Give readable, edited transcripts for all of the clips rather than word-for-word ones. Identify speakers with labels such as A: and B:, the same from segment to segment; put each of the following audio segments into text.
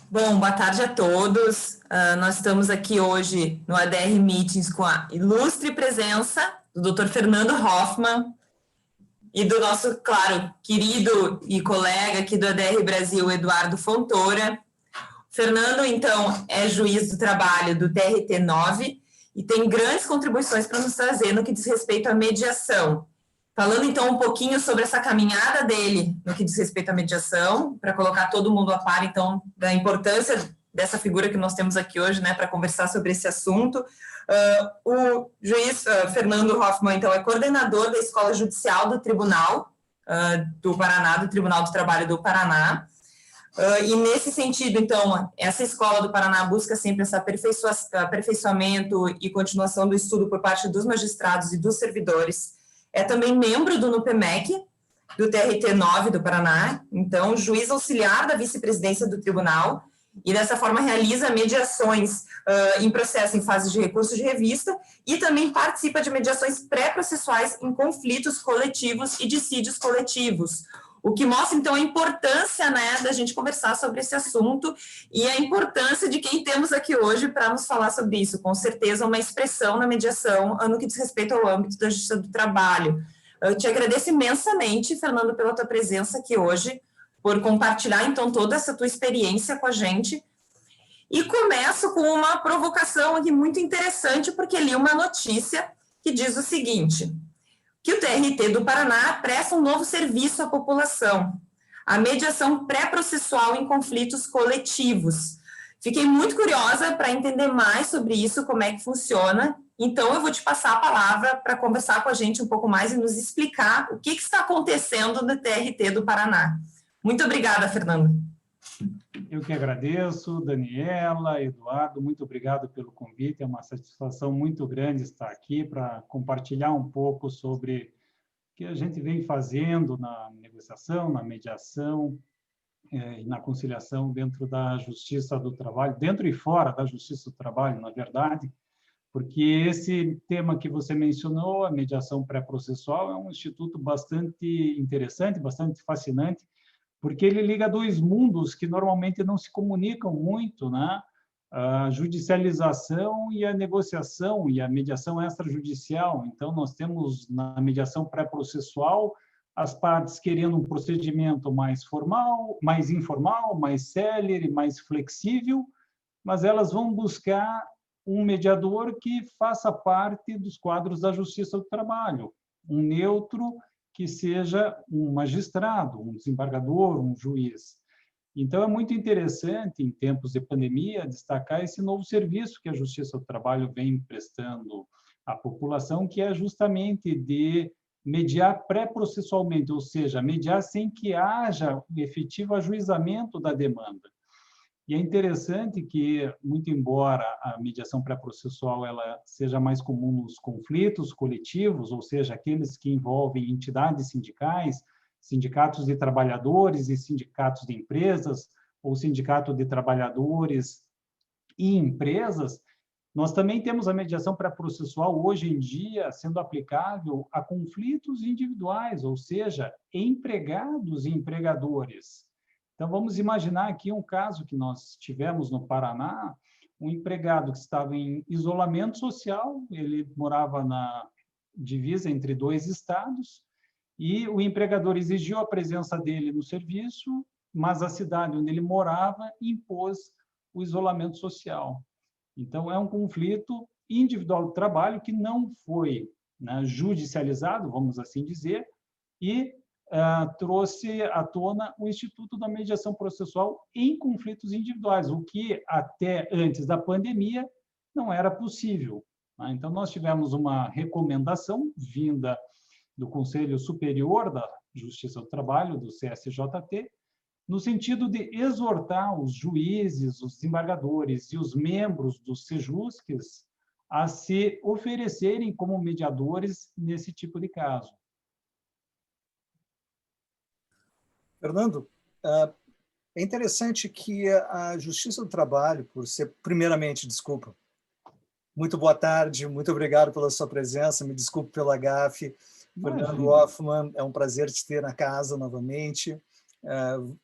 A: Bom, boa tarde a todos. Nós estamos aqui hoje no ADR Meetings com a ilustre presença do Dr. Fernando Hoffmann e do nosso, claro, querido e colega aqui do ADR Brasil, Eduardo Fontoura. Fernando, então, é juiz do trabalho do TRT 9 e tem grandes contribuições para nos trazer no que diz respeito à mediação. Falando, então, um pouquinho sobre essa caminhada dele no que diz respeito à mediação, para colocar todo mundo a par, então, da importância dessa figura que nós temos aqui hoje, né, para conversar sobre esse assunto. O juiz Fernando Hoffmann, então, é coordenador da Escola Judicial do Tribunal do Paraná, do Tribunal do Trabalho do Paraná. E nesse sentido, então, essa Escola do Paraná busca sempre esse aperfeiçoamento e continuação do estudo por parte dos magistrados e dos servidores. É também membro do NUPEMEC, do TRT 9 do Paraná, então, juiz auxiliar da vice-presidência do tribunal, e dessa forma realiza mediações em processo em fase de recurso de revista, e também participa de mediações pré-processuais em conflitos coletivos e dissídios coletivos, o que mostra, então, a importância, né, da gente conversar sobre esse assunto e a importância de quem temos aqui hoje para nos falar sobre isso. Com certeza, uma expressão na mediação no que diz respeito ao âmbito da justiça do trabalho. Eu te agradeço imensamente, Fernando, pela tua presença aqui hoje, por compartilhar, então, toda essa tua experiência com a gente. E começo com uma provocação aqui muito interessante, porque li uma notícia que diz o seguinte: que o TRT do Paraná presta um novo serviço à população, a mediação pré-processual em conflitos coletivos. Fiquei muito curiosa para entender mais sobre isso, como é que funciona, então eu vou te passar a palavra para conversar com a gente um pouco mais e nos explicar o que está acontecendo no TRT do Paraná. Muito obrigada, Fernando.
B: Eu que agradeço, Daniela, Eduardo, muito obrigado pelo convite, é uma satisfação muito grande estar aqui para compartilhar um pouco sobre o que a gente vem fazendo na negociação, na mediação e na conciliação dentro da Justiça do Trabalho, dentro e fora da Justiça do Trabalho, na verdade, porque esse tema que você mencionou, a mediação pré-processual, é um instituto bastante interessante, bastante fascinante, porque ele liga dois mundos que normalmente não se comunicam muito, né? A judicialização e a negociação e a mediação extrajudicial. Então, nós temos na mediação pré-processual as partes querendo um procedimento mais formal, mais informal, mais célere, mais flexível, mas elas vão buscar um mediador que faça parte dos quadros da Justiça do Trabalho, um neutro que seja um magistrado, um desembargador, um juiz. Então, é muito interessante, em tempos de pandemia, destacar esse novo serviço que a Justiça do Trabalho vem prestando à população, que é justamente de mediar pré-processualmente, ou seja, mediar sem que haja o efetivo ajuizamento da demanda. E é interessante que, muito embora a mediação pré-processual ela seja mais comum nos conflitos coletivos, ou seja, aqueles que envolvem entidades sindicais, sindicatos de trabalhadores e sindicatos de empresas, ou sindicato de trabalhadores e empresas, nós também temos a mediação pré-processual hoje em dia sendo aplicável a conflitos individuais, ou seja, empregados e empregadores. Então, vamos imaginar aqui um caso que nós tivemos no Paraná, um empregado que estava em isolamento social, ele morava na divisa entre dois estados, e o empregador exigiu a presença dele no serviço, mas a cidade onde ele morava impôs o isolamento social. Então, é um conflito individual do trabalho que não foi, né, judicializado, vamos assim dizer, e trouxe à tona o Instituto da Mediação Processual em conflitos individuais, o que até antes da pandemia não era possível. Né? Então, nós tivemos uma recomendação vinda do Conselho Superior da Justiça do Trabalho, do CSJT, no sentido de exortar os juízes, os desembargadores e os membros dos SEJUSCs a se oferecerem como mediadores nesse tipo de caso.
C: Fernando, é interessante que a Justiça do Trabalho, por ser, primeiramente, desculpa, muito boa tarde, muito obrigado pela sua presença, me desculpe pela gafe. Fernando Hoffmann, é um prazer te ter na casa novamente.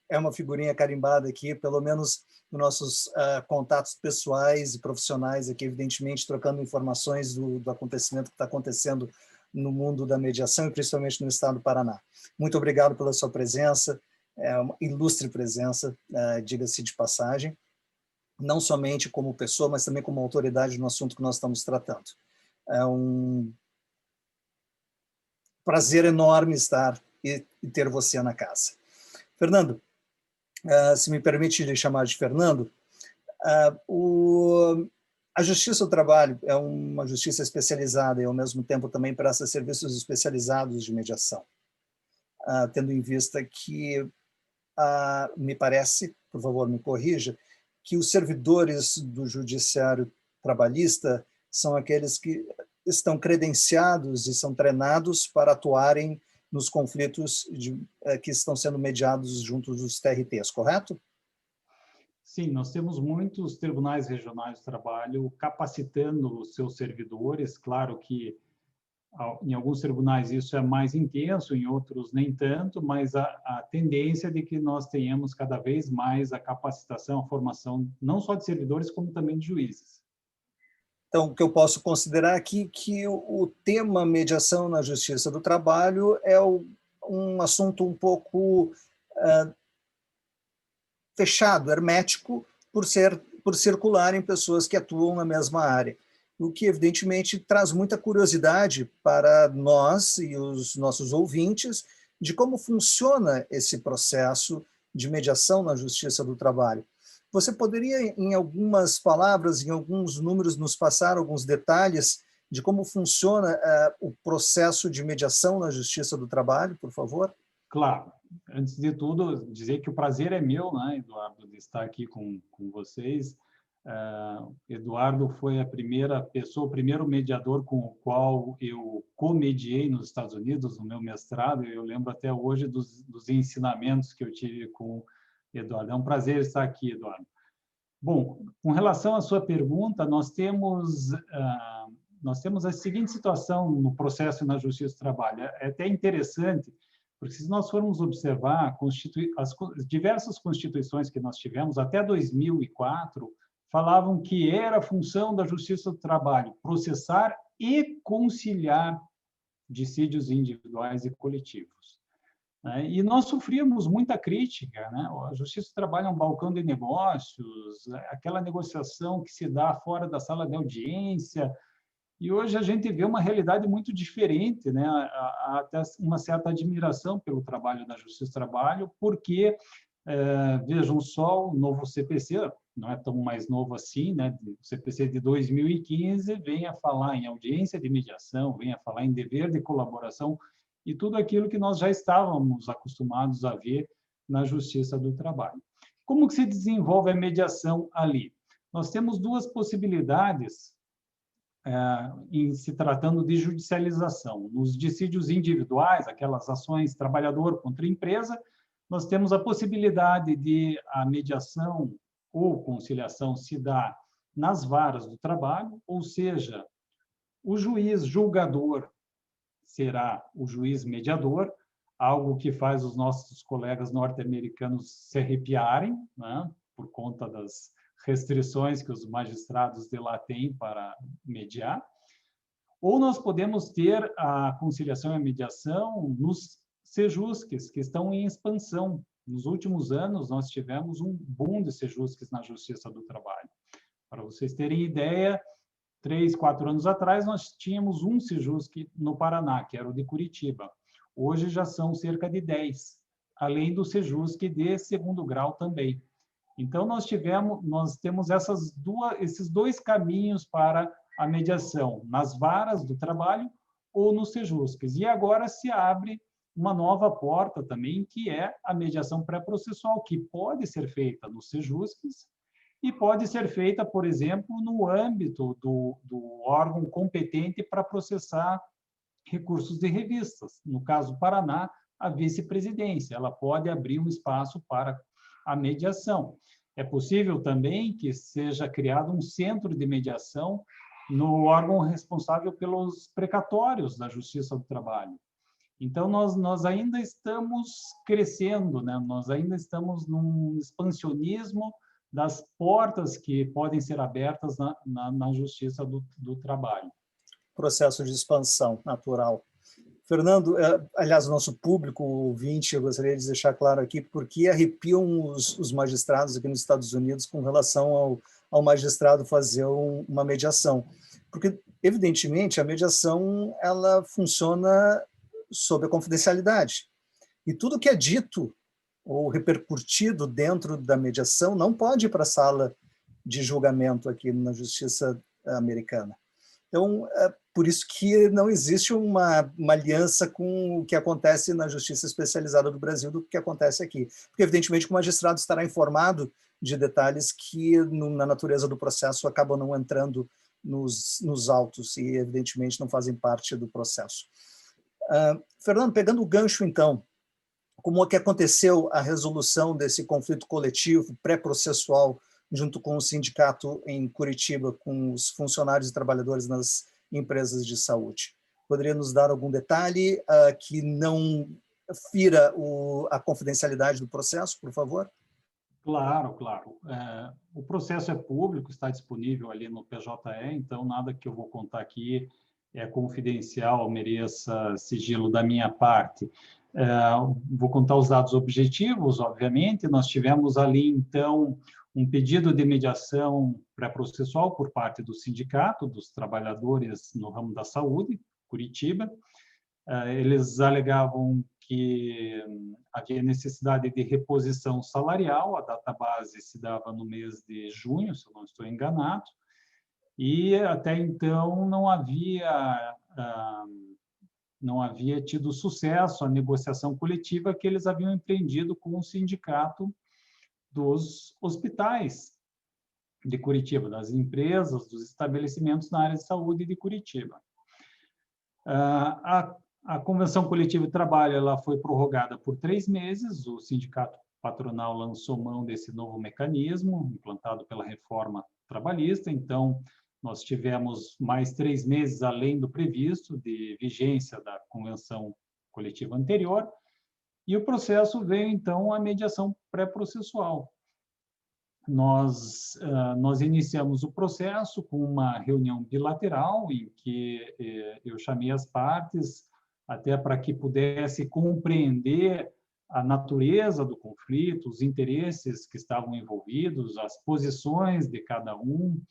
C: é uma figurinha carimbada aqui, pelo menos nos nossos contatos pessoais e profissionais aqui, evidentemente, trocando informações do acontecimento que está acontecendo no mundo da mediação e principalmente no estado do Paraná. Muito obrigado pela sua presença, uma ilustre presença, diga-se de passagem, não somente como pessoa, mas também como autoridade no assunto que nós estamos tratando. É um prazer enorme estar e ter você na casa. Fernando, se me permite lhe chamar de Fernando, a Justiça do Trabalho é uma justiça especializada e, ao mesmo tempo, também presta serviços especializados de mediação, tendo em vista que, me parece, por favor, me corrija, que os servidores do judiciário trabalhista são aqueles que estão credenciados e são treinados para atuarem nos conflitos que estão sendo mediados junto dos TRTs, correto?
B: Sim, nós temos muitos tribunais regionais de trabalho capacitando os seus servidores. Claro que em alguns tribunais isso é mais intenso, em outros nem tanto, mas a tendência é de que nós tenhamos cada vez mais a capacitação, a formação, não só de servidores, como também de juízes.
C: Então, o que eu posso considerar aqui que o tema mediação na Justiça do Trabalho é um assunto um pouco fechado, hermético, por circular em pessoas que atuam na mesma área, o que, evidentemente, traz muita curiosidade para nós e os nossos ouvintes de como funciona esse processo de mediação na Justiça do Trabalho. Você poderia, em algumas palavras, em alguns números, nos passar alguns detalhes de como funciona o processo de mediação na Justiça do Trabalho, por favor?
B: Claro. Antes de tudo, dizer que o prazer é meu, né, Eduardo, de estar aqui com vocês. Eduardo foi a primeira pessoa, o primeiro mediador com o qual eu comediei nos Estados Unidos, no meu mestrado. Eu lembro até hoje dos ensinamentos que eu tive com Eduardo. É um prazer estar aqui, Eduardo. Bom, com relação à sua pergunta, nós temos a seguinte situação no processo na Justiça do Trabalho. É até interessante, porque se nós formos observar as diversas constituições que nós tivemos, até 2004, falavam que era a função da Justiça do Trabalho processar e conciliar dissídios individuais e coletivos. E nós sofríamos muita crítica, né? A Justiça do Trabalho é um balcão de negócios, aquela negociação que se dá fora da sala de audiência, e hoje a gente vê uma realidade muito diferente, né? Há até uma certa admiração pelo trabalho da Justiça do Trabalho, porque, vejam só, o novo CPC, não é tão mais novo assim, né? O CPC de 2015 vem a falar em audiência de mediação, vem a falar em dever de colaboração, e tudo aquilo que nós já estávamos acostumados a ver na Justiça do Trabalho. Como que se desenvolve a mediação ali? Nós temos duas possibilidades em se tratando de judicialização. Nos dissídios individuais, aquelas ações trabalhador contra empresa, nós temos a possibilidade de a mediação ou conciliação se dar nas varas do trabalho, ou seja, o juiz julgador será o juiz mediador, algo que faz os nossos colegas norte-americanos se arrepiarem, né, por conta das restrições que os magistrados de lá têm para mediar. Ou nós podemos ter a conciliação e a mediação nos sejusques, que estão em expansão. Nos últimos anos, nós tivemos um boom de sejusques na Justiça do Trabalho. Para vocês terem ideia, 3, 4 anos atrás, nós tínhamos um sejusque no Paraná, que era o de Curitiba. Hoje já são cerca de 10, além do sejusque de segundo grau também. Então, nós temos esses dois caminhos para a mediação, nas varas do trabalho ou nos sejusques. E agora se abre uma nova porta também, que é a mediação pré-processual, que pode ser feita nos sejusques, e pode ser feita, por exemplo, no âmbito do órgão competente para processar recursos de revistas. No caso do Paraná, a vice-presidência, ela pode abrir um espaço para a mediação. É possível também que seja criado um centro de mediação no órgão responsável pelos precatórios da Justiça do Trabalho. Então, nós ainda estamos crescendo, né? Nós ainda estamos num expansionismo das portas que podem ser abertas na Justiça do Trabalho.
C: Processo de expansão natural. Fernando, aliás, o nosso público ouvinte, eu gostaria de deixar claro aqui, porque arrepiam os magistrados aqui nos Estados Unidos com relação ao magistrado fazer uma mediação. Porque, evidentemente, a mediação ela funciona sob a confidencialidade. E tudo que é dito ou repercutido dentro da mediação não pode ir para a sala de julgamento aqui na Justiça americana. Então, por isso que não existe uma aliança com o que acontece na Justiça Especializada do Brasil do que acontece aqui. Porque, evidentemente, o magistrado estará informado de detalhes que, na natureza do processo, acabam não entrando nos autos e, evidentemente, não fazem parte do processo. Fernando, pegando o gancho, então, como é que aconteceu a resolução desse conflito coletivo pré-processual junto com o sindicato em Curitiba, com os funcionários e trabalhadores nas empresas de saúde? Poderia nos dar algum detalhe que não fira a confidencialidade do processo, por favor?
B: Claro, claro. O processo é público, está disponível ali no PJE, então nada que eu vou contar aqui é confidencial, mereça sigilo da minha parte. Vou contar os dados objetivos, obviamente. Nós tivemos ali, então, um pedido de mediação pré-processual por parte do Sindicato dos Trabalhadores no ramo da saúde, Curitiba. Eles alegavam que havia necessidade de reposição salarial, a data-base se dava no mês de junho, se eu não estou enganado, e até então não havia tido sucesso a negociação coletiva que eles haviam empreendido com o sindicato dos hospitais de Curitiba, das empresas, dos estabelecimentos na área de saúde de Curitiba. A Convenção Coletiva de Trabalho ela foi prorrogada por 3 meses, o sindicato patronal lançou mão desse novo mecanismo, implantado pela reforma trabalhista, então nós tivemos mais 3 meses além do previsto de vigência da Convenção Coletiva anterior, e o processo veio, então, à mediação pré-processual. Nós iniciamos o processo com uma reunião bilateral em que eu chamei as partes até para que pudesse compreender a natureza do conflito, os interesses que estavam envolvidos, as posições de cada um,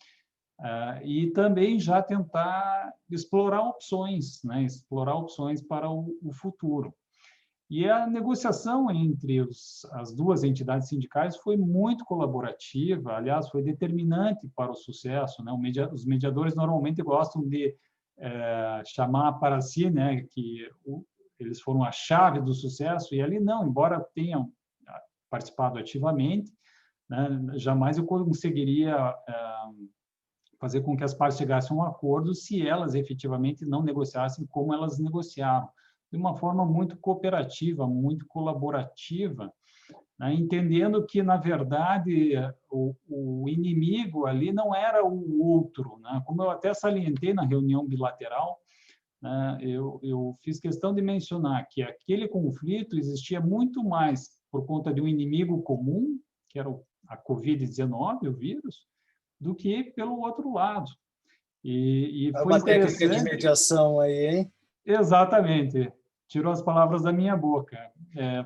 B: e também já tentar explorar opções, né? Explorar opções para o futuro. E a negociação entre as duas entidades sindicais foi muito colaborativa, aliás, foi determinante para o sucesso, né? Os mediadores normalmente gostam de chamar para si, né, que eles foram a chave do sucesso, e ali não, embora tenham participado ativamente, né, jamais eu conseguiria fazer com que as partes chegassem a um acordo se elas efetivamente não negociassem como elas negociaram, de uma forma muito cooperativa, muito colaborativa, né, entendendo que, na verdade, o inimigo ali não era o outro, né? Como eu até salientei na reunião bilateral, né, eu fiz questão de mencionar que aquele conflito existia muito mais por conta de um inimigo comum, que era a Covid-19, o vírus, do que pelo outro lado. E foi
C: uma técnica de mediação aí, hein?
B: Exatamente. Tirou as palavras da minha boca.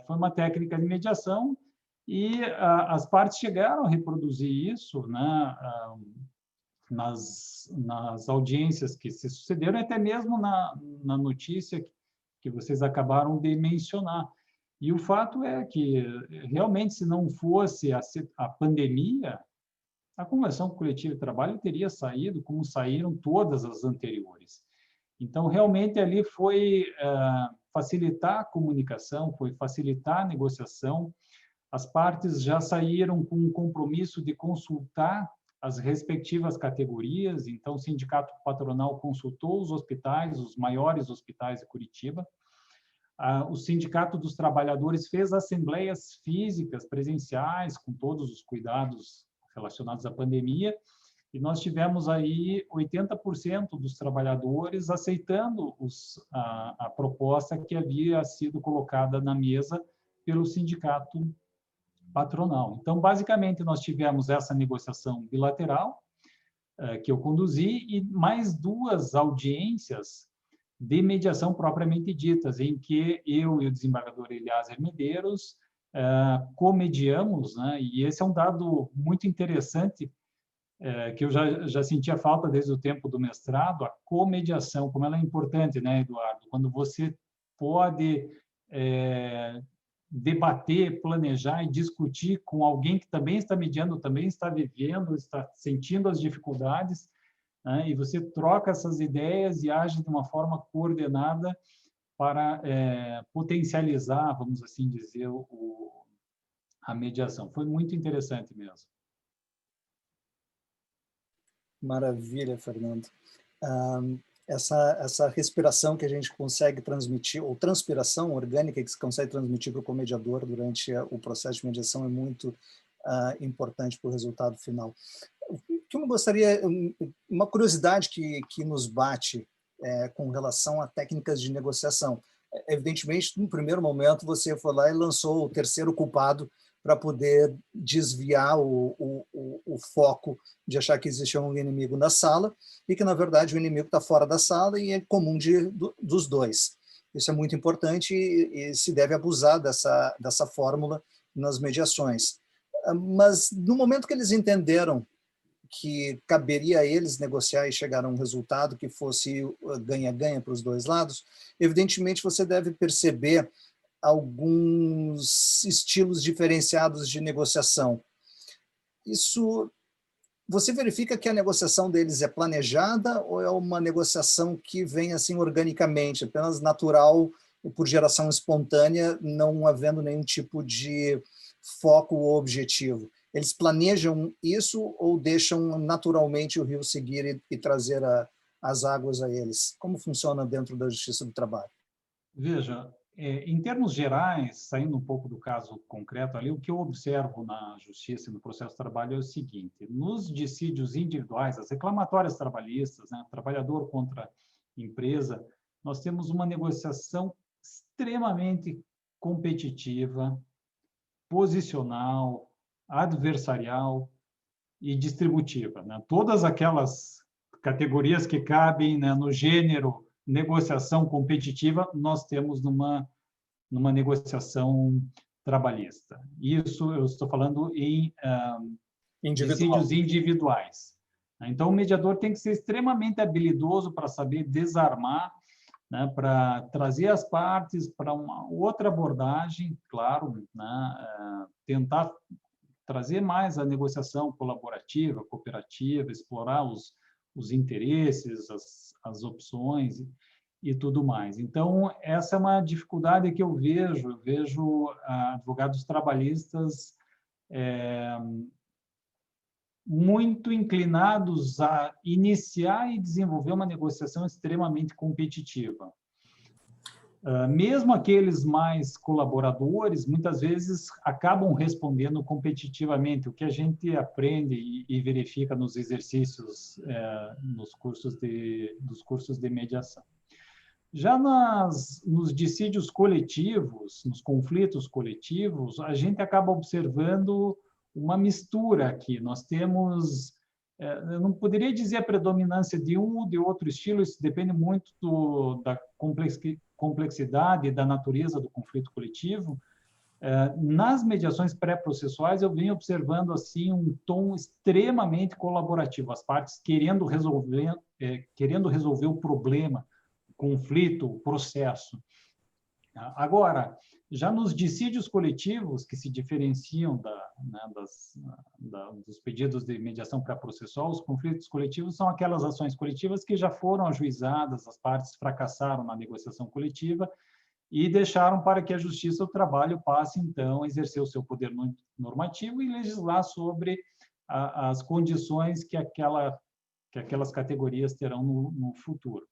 B: Foi uma técnica de mediação e as partes chegaram a reproduzir isso, né, nas audiências que se sucederam, até mesmo na notícia que vocês acabaram de mencionar. E o fato é que, realmente, se não fosse a pandemia, a Convenção Coletiva de Trabalho teria saído como saíram todas as anteriores. Então, realmente, ali foi facilitar a comunicação, foi facilitar a negociação. As partes já saíram com um compromisso de consultar as respectivas categorias. Então, o sindicato patronal consultou os hospitais, os maiores hospitais de Curitiba. O Sindicato dos Trabalhadores fez assembleias físicas, presenciais, com todos os cuidados relacionados à pandemia, E nós tivemos aí 80% dos trabalhadores aceitando a proposta que havia sido colocada na mesa pelo sindicato patronal. Então, basicamente, nós tivemos essa negociação bilateral, que eu conduzi, e mais 2 audiências de mediação propriamente ditas, em que eu e o desembargador Eliaser Medeiros comediamos, né? E esse é um dado muito interessante, que eu já sentia falta desde o tempo do mestrado, a comediação, como ela é importante, né, Eduardo? Quando você pode debater, planejar e discutir com alguém que também está mediando, também está vivendo, está sentindo as dificuldades, né, e você troca essas ideias e age de uma forma coordenada para potencializar, vamos assim dizer, a mediação. Foi muito interessante mesmo.
C: Maravilha, Fernando. Essa respiração que a gente consegue transmitir, ou transpiração orgânica que se consegue transmitir para o comediador durante o processo de mediação é muito importante para o resultado final. O que eu gostaria, uma curiosidade que nos bate com relação a técnicas de negociação. Evidentemente, no primeiro momento, você foi lá e lançou o terceiro culpado para poder desviar o foco de achar que existia um inimigo na sala e que, na verdade, o inimigo está fora da sala e é comum dos dois. Isso é muito importante e se deve abusar dessa fórmula nas mediações. Mas, no momento que eles entenderam que caberia a eles negociar e chegar a um resultado que fosse ganha-ganha para os dois lados, evidentemente, você deve perceber alguns estilos diferenciados de negociação. Isso, você verifica que a negociação deles é planejada ou é uma negociação que vem assim organicamente, apenas natural, por geração espontânea, não havendo nenhum tipo de foco ou objetivo? Eles planejam isso ou deixam naturalmente o rio seguir e trazer as águas a eles? Como funciona dentro da Justiça do Trabalho?
B: Veja, em termos gerais, saindo um pouco do caso concreto ali, o que eu observo na justiça e no processo de trabalho é o seguinte: nos dissídios individuais, as reclamatórias trabalhistas, né, trabalhador contra empresa, nós temos uma negociação extremamente competitiva, posicional, adversarial e distributiva, né? Todas aquelas categorias que cabem, né, no gênero negociação competitiva, nós temos numa negociação trabalhista. Isso eu estou falando em dissídios individuais. Então, o mediador tem que ser extremamente habilidoso para saber desarmar, né, para trazer as partes para uma outra abordagem, claro, né, tentar trazer mais a negociação colaborativa, cooperativa, explorar os interesses, as opções e tudo mais. Então, essa é uma dificuldade que eu vejo advogados trabalhistas muito inclinados a iniciar e desenvolver uma negociação extremamente competitiva. Mesmo aqueles mais colaboradores, muitas vezes, acabam respondendo competitivamente, o que a gente aprende e verifica nos exercícios, dos cursos de mediação. Já nos dissídios coletivos, nos conflitos coletivos, a gente acaba observando uma mistura aqui. Nós temos, eu não poderia dizer a predominância de um ou de outro estilo, isso depende muito da complexidade e da natureza do conflito coletivo. Nas mediações pré-processuais, eu venho observando assim um tom extremamente colaborativo, as partes querendo resolver o problema, o conflito, o processo. Agora, já nos dissídios coletivos, que se diferenciam dos pedidos de mediação pré-processual, os conflitos coletivos são aquelas ações coletivas que já foram ajuizadas, as partes fracassaram na negociação coletiva e deixaram para que a Justiça do Trabalho passe, então, a exercer o seu poder normativo e legislar sobre as condições que aquelas categorias terão no futuro.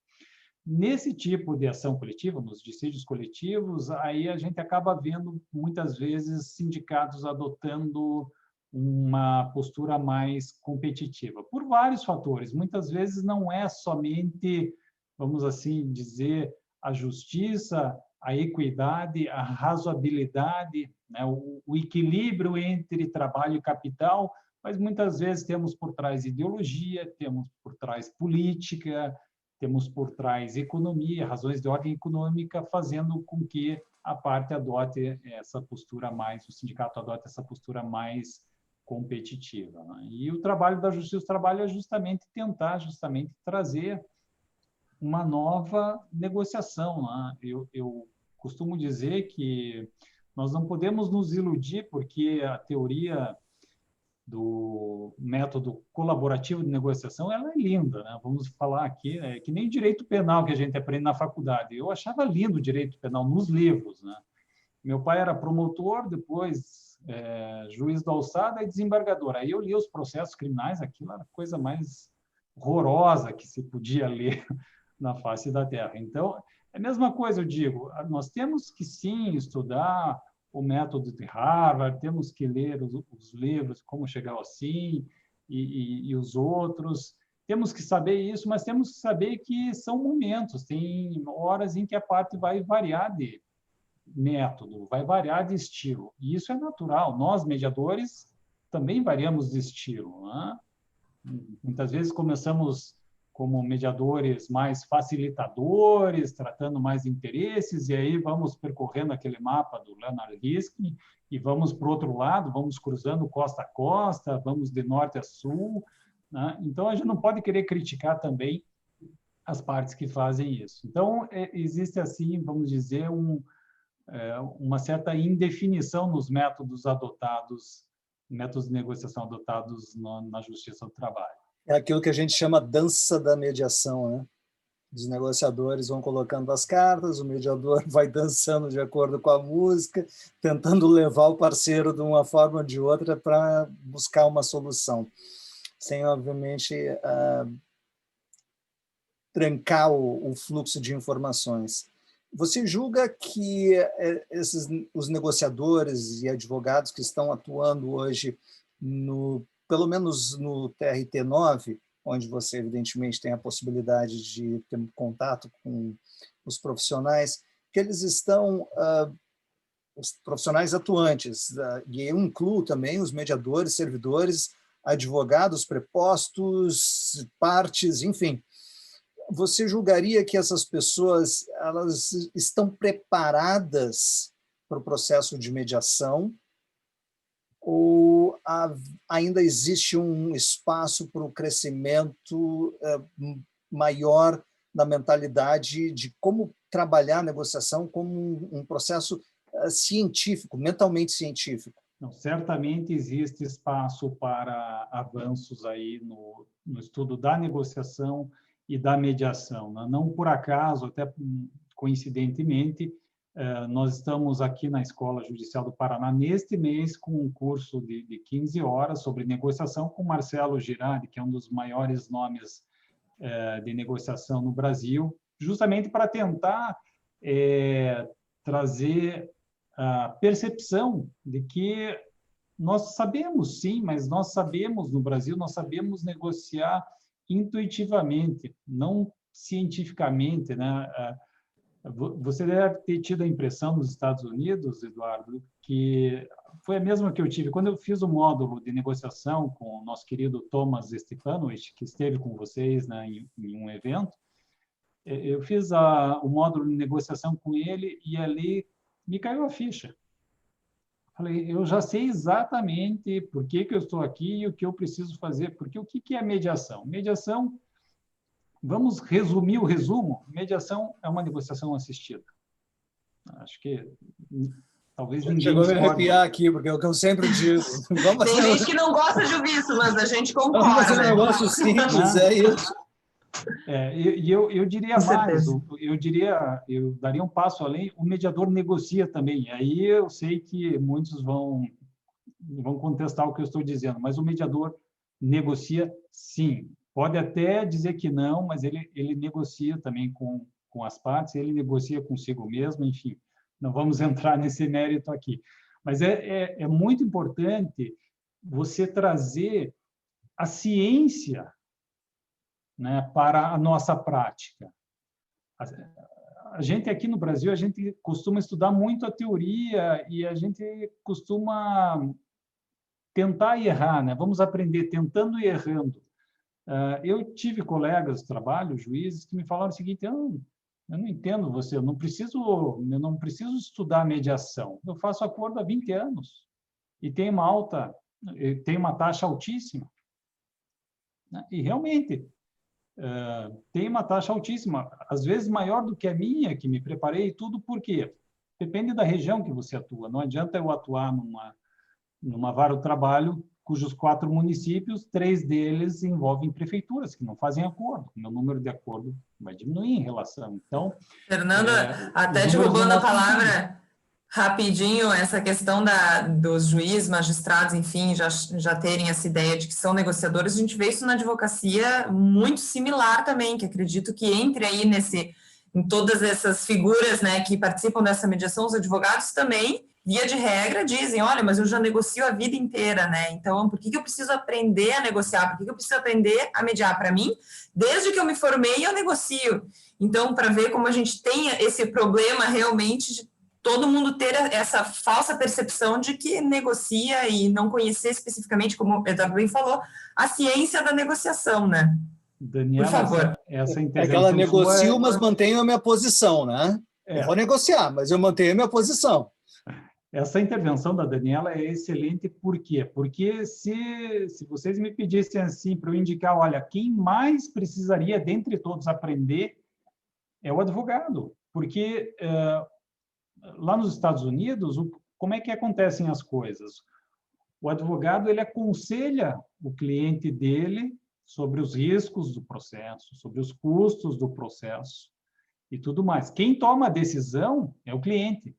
B: Nesse tipo de ação coletiva, nos dissídios coletivos, aí a gente acaba vendo, muitas vezes, sindicatos adotando uma postura mais competitiva, por vários fatores. Muitas vezes não é somente, vamos assim dizer, a justiça, a equidade, a razoabilidade, né? O equilíbrio entre trabalho e capital, mas muitas vezes temos por trás ideologia, temos por trás política, temos por trás economia, razões de ordem econômica, fazendo com que a parte adote essa postura mais, o sindicato adote essa postura mais competitiva, né? E o trabalho da Justiça do Trabalho é justamente tentar trazer uma nova negociação, né? Eu costumo dizer que nós não podemos nos iludir, porque a teoria do método colaborativo de negociação ela é linda, né? Vamos falar aqui, é que nem direito penal que a gente aprende na faculdade. Eu achava lindo o direito penal nos livros, né? Meu pai era promotor, depois juiz da alçada e desembargador. Aí eu li os processos criminais, aquilo era a coisa mais horrorosa que se podia ler na face da Terra. Então, é a mesma coisa, eu digo, nós temos que, sim, estudar o método de Harvard, temos que ler os livros, Como Chegar ao Sim, e os outros, temos que saber isso, mas temos que saber que são momentos, tem horas em que a parte vai variar de método, vai variar de estilo. E isso é natural. Nós, mediadores, também variamos de estilo, né? Muitas vezes começamos como mediadores mais facilitadores, tratando mais interesses, e aí vamos percorrendo aquele mapa do Leonard Riskin e vamos para o outro lado, vamos cruzando costa a costa, vamos de norte a sul, né? Então, a gente não pode querer criticar também as partes que fazem isso. Então, existe assim, vamos dizer, uma certa indefinição nos métodos adotados, métodos de negociação adotados na Justiça do Trabalho.
C: É aquilo que a gente chama dança da mediação, né? Os negociadores vão colocando as cartas, o mediador vai dançando de acordo com a música, tentando levar o parceiro de uma forma ou de outra para buscar uma solução, sem, obviamente, trancar o fluxo de informações. Você julga que os negociadores e advogados que estão atuando hoje, pelo menos no TRT9, onde você, evidentemente, tem a possibilidade de ter um contato com os profissionais, que eles estão, os profissionais atuantes, e eu incluo também os mediadores, servidores, advogados, prepostos, partes, enfim. Você julgaria que essas pessoas elas estão preparadas para o processo de mediação ou ainda existe um espaço para o crescimento maior da mentalidade de como trabalhar a negociação como um processo científico, mentalmente científico?
B: Não, certamente existe espaço para avanços aí no estudo da negociação e da mediação, né? Não por acaso, até coincidentemente, nós estamos aqui na Escola Judicial do Paraná neste mês com um curso de 15 horas sobre negociação com Marcelo Girardi, que é um dos maiores nomes de negociação no Brasil, justamente para tentar trazer a percepção de que nós sabemos, sim, mas nós sabemos, no Brasil, nós sabemos negociar intuitivamente, não cientificamente, né? Você deve ter tido a impressão nos Estados Unidos, Eduardo, que foi a mesma que eu tive. Quando eu fiz o módulo de negociação com o nosso querido Thomas Stepanovich, que esteve com vocês, né, em um evento, eu fiz o módulo de negociação com ele e ali me caiu a ficha. Falei, eu já sei exatamente por que eu estou aqui e o que eu preciso fazer, porque o que é mediação? Mediação, vamos resumir o resumo, mediação é uma negociação assistida. Acho que talvez ninguém
C: chegou a me arrepiar aqui, porque é o que eu sempre digo.
A: Tem gente que não gosta de ouvir isso, mas a gente concorda.
C: Vamos fazer um negócio simples, é isso.
B: Eu diria mais, eu daria um passo além, o mediador negocia também. Aí eu sei que muitos vão contestar o que eu estou dizendo, mas o mediador negocia sim. Pode até dizer que não, mas ele negocia também com as partes, ele negocia consigo mesmo, enfim, não vamos entrar nesse mérito aqui. Mas é muito importante você trazer a ciência, né, para a nossa prática. A gente aqui no Brasil, a gente costuma estudar muito a teoria e a gente costuma tentar e errar, né? Vamos aprender tentando e errando. Eu tive colegas de trabalho, juízes, que me falaram o seguinte: eu não entendo você, eu não preciso estudar mediação. Eu faço acordo há 20 anos e tem uma taxa altíssima. E realmente tem uma taxa altíssima, às vezes maior do que a minha, que me preparei e tudo. Por quê? Depende da região que você atua. Não adianta eu atuar numa vara do trabalho cujos 4 municípios, 3 deles envolvem prefeituras que não fazem acordo. O meu número de acordo vai diminuir em relação. Então,
A: Fernando, até te roubando a palavra rapidinho, essa questão dos juízes, magistrados, enfim, já terem essa ideia de que são negociadores, a gente vê isso na advocacia muito similar também, que acredito que entre aí em todas essas figuras, né, que participam dessa mediação, os advogados também, via de regra, dizem: olha, mas eu já negocio a vida inteira, né? Então, por que eu preciso aprender a negociar? Por que eu preciso aprender a mediar? Para mim, desde que eu me formei, eu negocio. Então, para ver como a gente tem esse problema realmente de todo mundo ter essa falsa percepção de que negocia e não conhecer especificamente, como o Eduardo bem falou, a ciência da negociação, né?
B: Daniela,
A: por favor.
B: Essa
C: É
B: intervenção
C: que ela negocio,
B: sua
C: mas mantenho a minha posição, né? Eu vou negociar, mas eu mantenho a minha posição.
B: Essa intervenção da Daniela é excelente. Por quê? Porque se vocês me pedissem assim para eu indicar, olha, quem mais precisaria, dentre todos, aprender, é o advogado. Porque lá nos Estados Unidos, como é que acontecem as coisas? O advogado, ele aconselha o cliente dele sobre os riscos do processo, sobre os custos do processo e tudo mais. Quem toma a decisão é o cliente.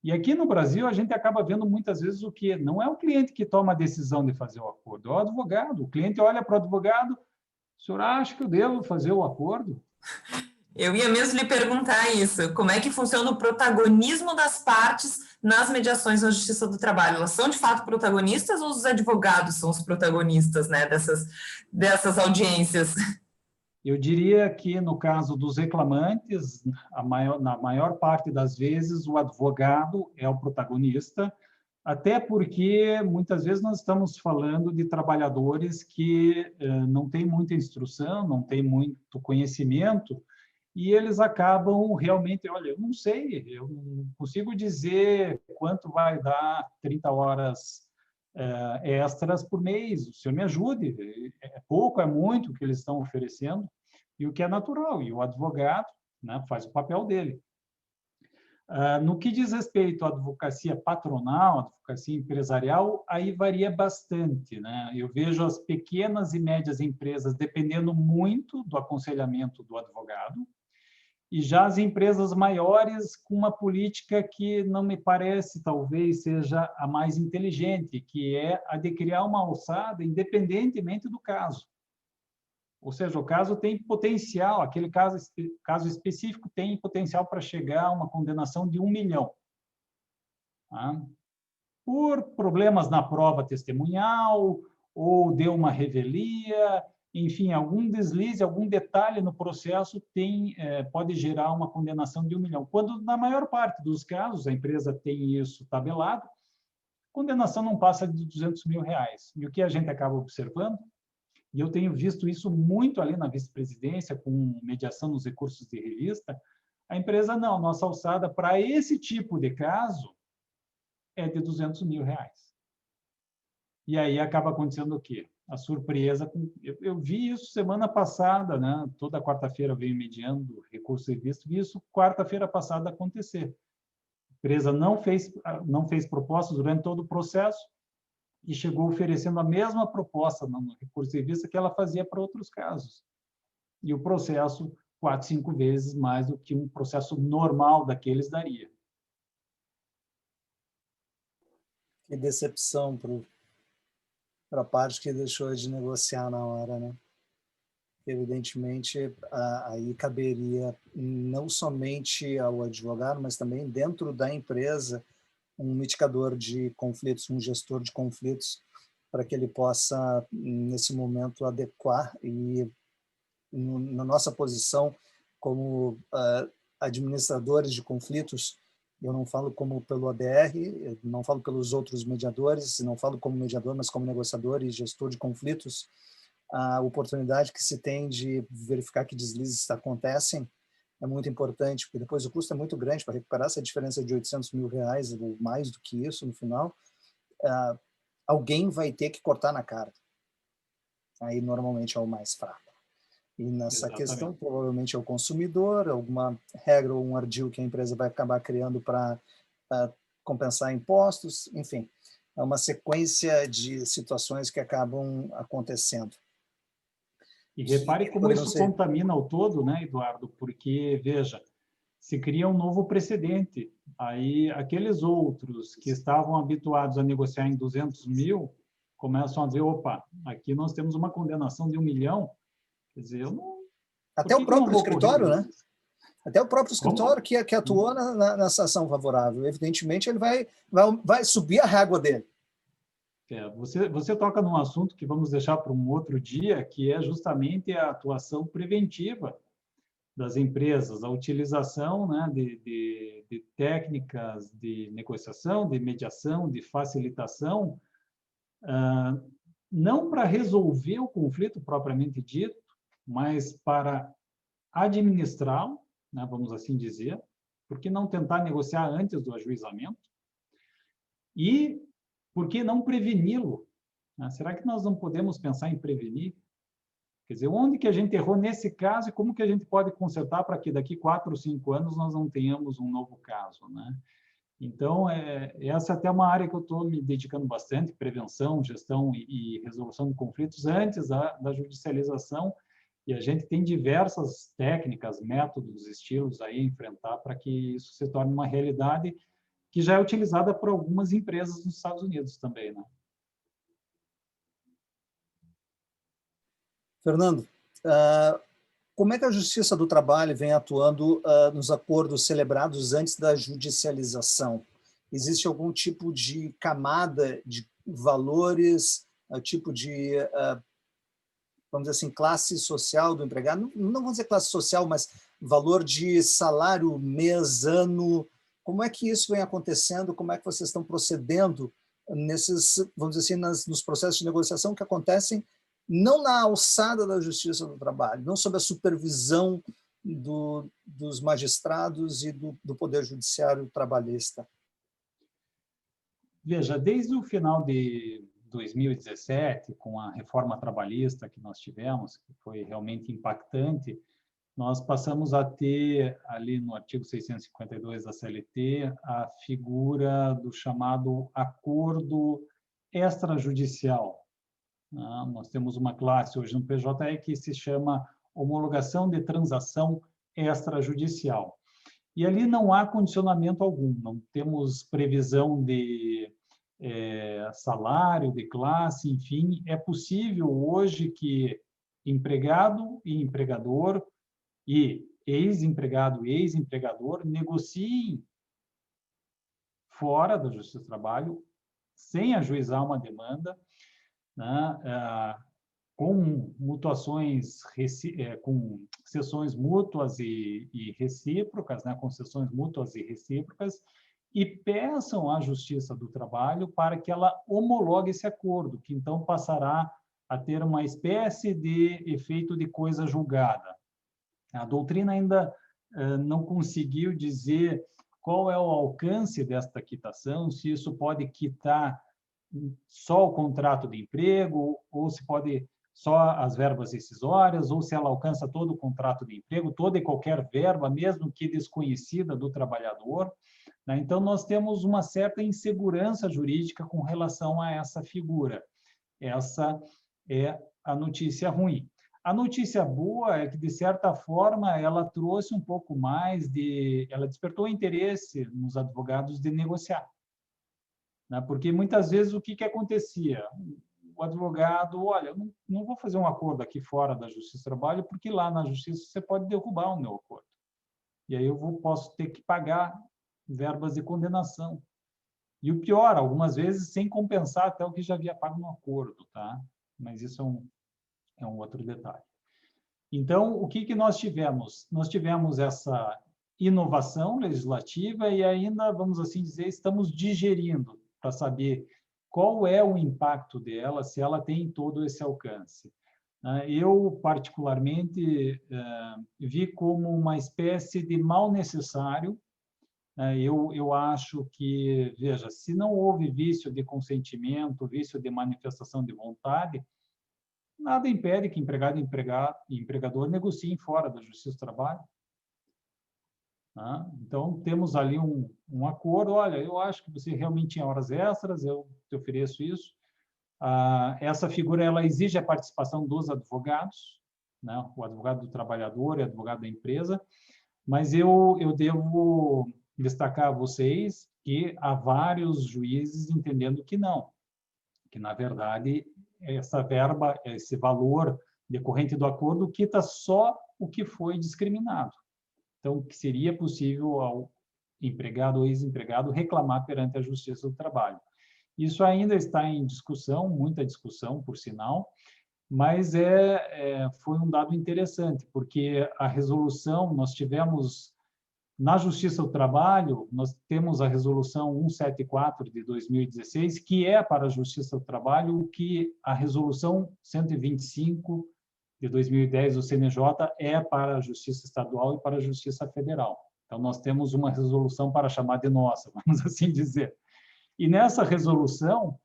B: E aqui no Brasil, a gente acaba vendo muitas vezes o que não é o cliente que toma a decisão de fazer o acordo, é o advogado. O cliente olha para o advogado: o senhor acha que eu devo fazer o acordo?
A: Eu ia mesmo lhe perguntar isso. Como é que funciona o protagonismo das partes nas mediações na Justiça do Trabalho? Elas são, de fato, protagonistas ou os advogados são os protagonistas, né, dessas audiências?
B: Eu diria que, no caso dos reclamantes, na maior parte das vezes, o advogado é o protagonista, até porque, muitas vezes, nós estamos falando de trabalhadores que não têm muita instrução, não têm muito conhecimento, e eles acabam realmente: olha, eu não sei, eu não consigo dizer quanto vai dar 30 horas extras por mês, o senhor me ajude, é pouco, é muito o que eles estão oferecendo, e o que é natural, e o advogado, né, faz o papel dele. No que diz respeito à advocacia patronal, advocacia empresarial, aí varia bastante, né? Eu vejo as pequenas e médias empresas dependendo muito do aconselhamento do advogado, e já as empresas maiores com uma política que não me parece, talvez, seja a mais inteligente, que é a de criar uma alçada independentemente do caso. Ou seja, o caso tem potencial, aquele caso específico tem potencial para chegar a uma condenação de 1 milhão. Tá? Por problemas na prova testemunhal, ou deu uma revelia, enfim, algum deslize, algum detalhe no processo pode gerar uma condenação de 1 milhão. Quando, na maior parte dos casos, a empresa tem isso tabelado, a condenação não passa de 200 mil reais. E o que a gente acaba observando, e eu tenho visto isso muito ali na vice-presidência, com mediação nos recursos de revista, a empresa: não, nossa alçada para esse tipo de caso é de 200 mil reais. E aí acaba acontecendo o quê? A surpresa. Eu vi isso semana passada, né? Toda quarta-feira eu venho mediando recurso de revista, vi isso quarta-feira passada acontecer. A empresa não fez propostas durante todo o processo e chegou oferecendo a mesma proposta no recurso de revista que ela fazia para outros casos. E o processo 4, 5 vezes mais do que um processo normal daqueles daria.
C: Que decepção para a parte que deixou de negociar na hora, né? Evidentemente, aí caberia não somente ao advogado, mas também dentro da empresa um mitigador de conflitos, um gestor de conflitos, para que ele possa, nesse momento, adequar e, na nossa posição como administradores de conflitos, eu não falo como pelo ADR, eu não falo pelos outros mediadores, não falo como mediador, mas como negociador e gestor de conflitos, a oportunidade que se tem de verificar que deslizes acontecem é muito importante, porque depois o custo é muito grande para recuperar essa diferença de R$800 mil, ou mais do que isso no final. Alguém vai ter que cortar na cara. Aí normalmente é o mais fraco. E nessa questão, provavelmente é o consumidor, alguma regra ou um ardil que a empresa vai acabar criando para compensar impostos, enfim. É uma sequência de situações que acabam acontecendo.
B: E repare como isso contamina o todo, né, Eduardo? Porque, veja, se cria um novo precedente. Aí, aqueles outros que estavam habituados a negociar em 200 mil, começam a dizer, opa, aqui nós temos uma condenação de 1 milhão. Quer dizer, eu não...
C: Até o próprio escritório, né? Até o próprio escritório que atuou nessa ação favorável. Evidentemente, ele vai subir a régua dele.
B: Você toca num assunto que vamos deixar para um outro dia, que é justamente a atuação preventiva das empresas, a utilização, né, de técnicas de negociação, de mediação, de facilitação, não para resolver o conflito propriamente dito, mas para administrá-lo, né, vamos assim dizer, por que não tentar negociar antes do ajuizamento? E por que não preveni-lo? Será que nós não podemos pensar em prevenir? Quer dizer, onde que a gente errou nesse caso e como que a gente pode consertar para que daqui 4 ou 5 anos nós não tenhamos um novo caso, né? Então, essa é até uma área que eu estou me dedicando bastante, prevenção, gestão e resolução de conflitos antes da judicialização, e a gente tem diversas técnicas, métodos, estilos aí a enfrentar para que isso se torne uma realidade que já é utilizada por algumas empresas nos Estados Unidos também, né?
C: Fernando, como é que a Justiça do Trabalho vem atuando nos acordos celebrados antes da judicialização? Existe algum tipo de camada de valores, tipo de, vamos dizer assim, classe social do empregado? Não vamos dizer classe social, mas valor de salário mês, ano. Como é que isso vem acontecendo? Como é que vocês estão procedendo nesses, vamos dizer assim, nos processos de negociação que acontecem não na alçada da Justiça do Trabalho, não sob a supervisão dos magistrados e do Poder Judiciário trabalhista?
B: Veja, desde o final de 2017, com a reforma trabalhista que nós tivemos, que foi realmente impactante, nós passamos a ter, ali no artigo 652 da CLT, a figura do chamado acordo extrajudicial. Nós temos uma classe hoje no PJE que se chama homologação de transação extrajudicial. E ali não há condicionamento algum, não temos previsão de salário, de classe, enfim. É possível hoje que empregado e empregador e ex-empregado e ex-empregador negociem fora da Justiça do Trabalho, sem ajuizar uma demanda, né, com mutuações, com cessões mútuas e recíprocas, né, concessões mútuas e recíprocas, e peçam à Justiça do Trabalho para que ela homologue esse acordo, que então passará a ter uma espécie de efeito de coisa julgada. A doutrina ainda não conseguiu dizer qual é o alcance desta quitação, se isso pode quitar só o contrato de emprego, ou se pode só as verbas rescisórias, ou se ela alcança todo o contrato de emprego, toda e qualquer verba, mesmo que desconhecida do trabalhador, né? Então, nós temos uma certa insegurança jurídica com relação a essa figura. Essa é a notícia ruim. A notícia boa é que, de certa forma, ela trouxe um pouco mais ela despertou interesse nos advogados de negociar. Porque muitas vezes o que acontecia? O advogado, olha, eu não vou fazer um acordo aqui fora da Justiça do Trabalho, porque lá na Justiça você pode derrubar o meu acordo. E aí eu posso ter que pagar verbas de condenação. E o pior, algumas vezes sem compensar até o que já havia pago no acordo, tá? Mas isso é um outro detalhe. Então, o que nós tivemos? Nós tivemos essa inovação legislativa e ainda, vamos assim dizer, estamos digerindo para saber qual é o impacto dela, se ela tem todo esse alcance. Eu, particularmente, vi como uma espécie de mal necessário. Eu acho que, veja, se não houve vício de consentimento, vício de manifestação de vontade, nada impede que empregado e empregador negociem fora da Justiça do Trabalho. Então, temos ali um acordo. Olha, eu acho que você realmente tinha horas extras, eu te ofereço isso. Essa figura ela exige a participação dos advogados, né? O advogado do trabalhador e o advogado da empresa, mas eu devo destacar a vocês que há vários juízes entendendo que não, que, na verdade, essa verba, esse valor decorrente do acordo quita só o que foi discriminado. Então, que seria possível ao empregado ou ex-empregado reclamar perante a Justiça do Trabalho. Isso ainda está em discussão, muita discussão, por sinal, mas foi um dado interessante, porque a resolução, nós tivemos, na Justiça do Trabalho, nós temos a resolução 174 de 2016, que é para a Justiça do Trabalho o que a resolução 125 de 2010 do CNJ é para a Justiça Estadual e para a Justiça Federal. Então, nós temos uma resolução para chamar de nossa, vamos assim dizer. E nessa resolução,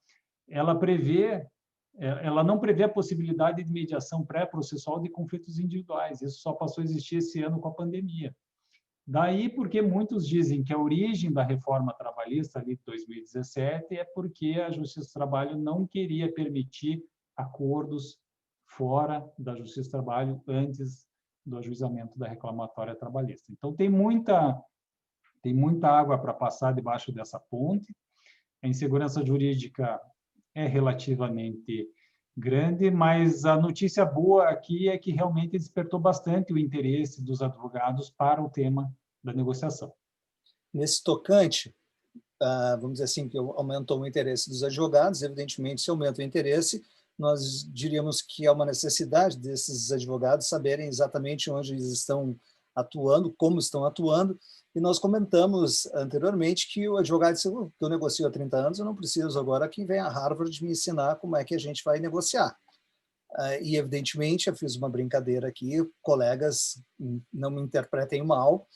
B: ela não prevê a possibilidade de mediação pré-processual de conflitos individuais. Isso só passou a existir esse ano com a pandemia. Daí porque muitos dizem que a origem da reforma trabalhista ali de 2017 é porque a Justiça do Trabalho não queria permitir acordos fora da Justiça do Trabalho antes do ajuizamento da reclamatória trabalhista. Então, tem muita água para passar debaixo dessa ponte. A insegurança jurídica é relativamente grande, mas a notícia boa aqui é que realmente despertou bastante o interesse dos advogados para o tema da negociação.
C: Nesse tocante, vamos dizer assim, que aumentou o interesse dos advogados, evidentemente, se aumenta o interesse, nós diríamos que é uma necessidade desses advogados saberem exatamente onde eles estão atuando, como estão atuando, e nós comentamos anteriormente que o advogado disse que eu negocio há 30 anos, eu não preciso agora que venha a Harvard me ensinar como é que a gente vai negociar. E, evidentemente, eu fiz uma brincadeira aqui, colegas, não me interpretem mal,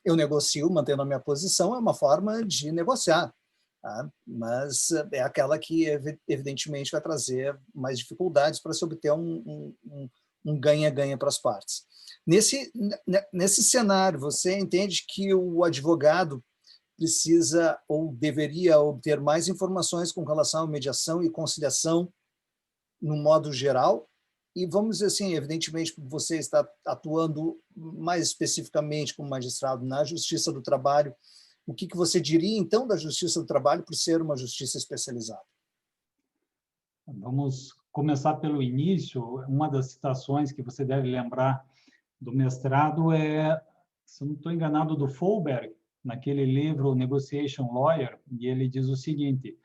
C: eu negocio mantendo a minha posição, é uma forma de negociar, tá? Mas é aquela que, evidentemente, vai trazer mais dificuldades para se obter um ganha-ganha para as partes. Nesse cenário, você entende que o advogado precisa ou deveria obter mais informações com relação à mediação e conciliação no modo geral? E vamos dizer assim, evidentemente, você está atuando mais especificamente como magistrado na Justiça do Trabalho, o que você diria, então, da Justiça do Trabalho por ser uma justiça especializada?
B: Vamos começar pelo início. Uma das citações que você deve lembrar do mestrado é, se não estou enganado, do Fowler, naquele livro Negotiation Lawyer, e ele diz o seguinte: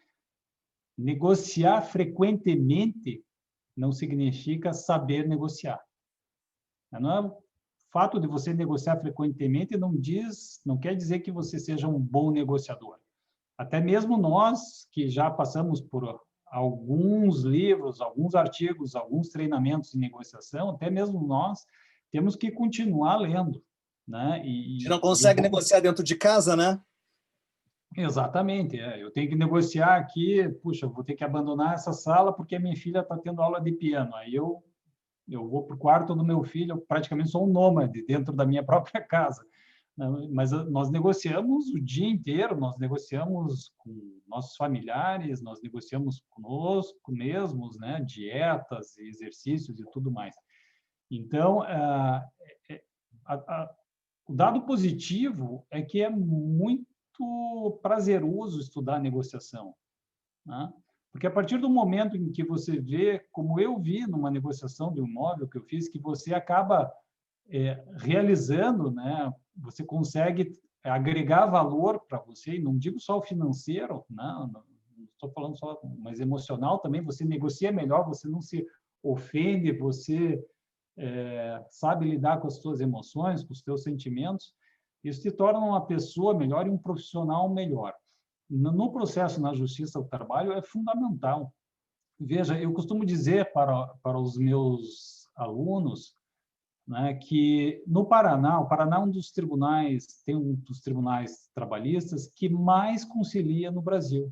B: negociar frequentemente não significa saber negociar. Não é o fato de você negociar frequentemente não quer dizer que você seja um bom negociador. Até mesmo nós, que já passamos por alguns livros, alguns artigos, alguns treinamentos de negociação, até mesmo nós temos que continuar lendo, né?
C: A gente não consegue negociar dentro de casa, né?
B: Exatamente. Eu tenho que negociar aqui, puxa, vou ter que abandonar essa sala porque a minha filha está tendo aula de piano. Aí eu vou para o quarto do meu filho, eu praticamente sou um nômade dentro da minha própria casa. Mas nós negociamos o dia inteiro, nós negociamos com nossos familiares, nós negociamos conosco mesmos, né? Dietas, exercícios e tudo mais. Então, o dado positivo é que é muito prazeroso estudar negociação, né? Porque a partir do momento em que você vê, como eu vi numa negociação de um imóvel que eu fiz, que você acaba realizando, né? Você consegue agregar valor para você, e não digo só o financeiro, não estou falando só, mas emocional também, você negocia melhor, você não se ofende, você sabe lidar com as suas emoções, com os seus sentimentos, isso te torna uma pessoa melhor e um profissional melhor. No processo na Justiça do Trabalho é fundamental. Veja, eu costumo dizer para os meus alunos, né, que no Paraná, o Paraná é um dos tribunais, tem um dos tribunais trabalhistas que mais concilia no Brasil.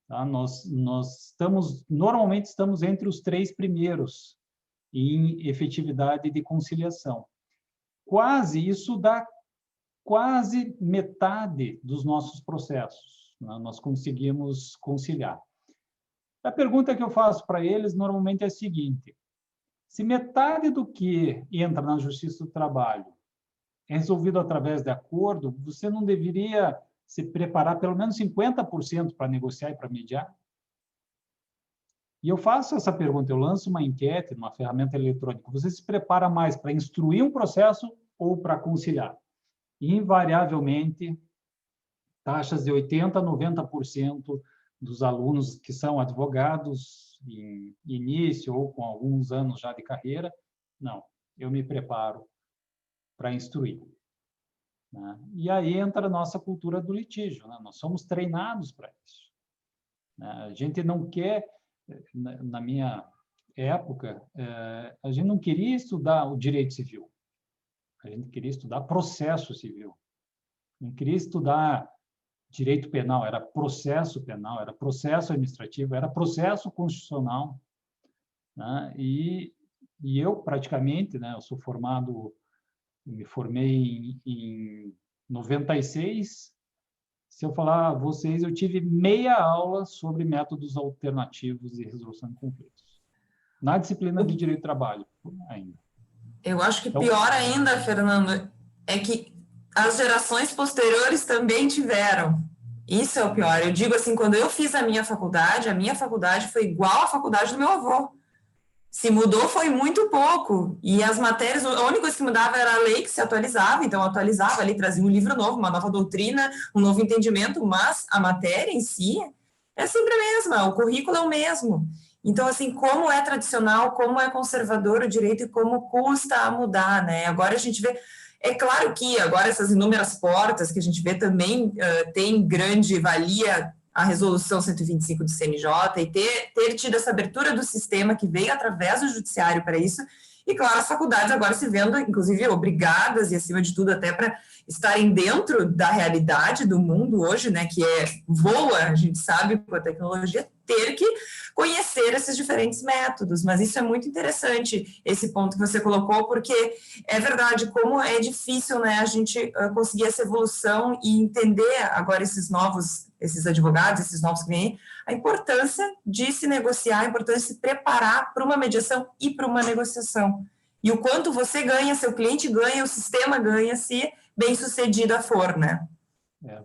B: Tá? Nós normalmente estamos entre os 3 primeiros em efetividade de conciliação. Isso dá quase metade dos nossos processos, né? Nós conseguimos conciliar. A pergunta que eu faço para eles normalmente é a seguinte: se metade do que entra na Justiça do Trabalho é resolvido através de acordo, você não deveria se preparar pelo menos 50% para negociar e para mediar? E eu faço essa pergunta, eu lanço uma enquete numa ferramenta eletrônica. Você se prepara mais para instruir um processo ou para conciliar? Invariavelmente, taxas de 80% a 90% dos alunos que são advogados em início ou com alguns anos já de carreira, não, eu me preparo para instruir. Né? E aí entra a nossa cultura do litígio, né? Nós somos treinados para isso. Né? A gente não quer, na minha época, a gente não queria estudar o direito civil, a gente queria estudar processo civil, não queria estudar direito penal, era processo penal, era processo administrativo, era processo constitucional. Né? E eu, praticamente, né, eu sou formado, me formei em 96. Se eu falar a vocês, eu tive meia aula sobre métodos alternativos de resolução de conflitos. Na disciplina de Direito do Trabalho, ainda.
A: Eu acho que pior ainda, Fernando, é que as gerações posteriores também tiveram. Isso é o pior. Eu digo assim, quando eu fiz a minha faculdade foi igual à faculdade do meu avô. Se mudou foi muito pouco. E as matérias, a única coisa que mudava era a lei que se atualizava, então atualizava ali, trazia um livro novo, uma nova doutrina, um novo entendimento, mas a matéria em si é sempre a mesma, o currículo é o mesmo. Então, assim, como é tradicional, como é conservador o direito e como custa a mudar, né? Agora a gente vê... É claro que agora essas inúmeras portas que a gente vê também tem grande valia a resolução 125 do CNJ e ter tido essa abertura do sistema que veio através do judiciário para isso, e claro, as faculdades agora se vendo, inclusive, obrigadas e, acima de tudo, até para estarem dentro da realidade do mundo hoje, né, que voa, a gente sabe, com a tecnologia, ter que conhecer esses diferentes métodos, mas isso é muito interessante, esse ponto que você colocou, porque é verdade, como é difícil, né, a gente conseguir essa evolução e entender agora esses advogados, esses novos clientes, a importância de se negociar, a importância de se preparar para uma mediação e para uma negociação. E o quanto você ganha, seu cliente ganha, o sistema ganha, se bem-sucedida for, né?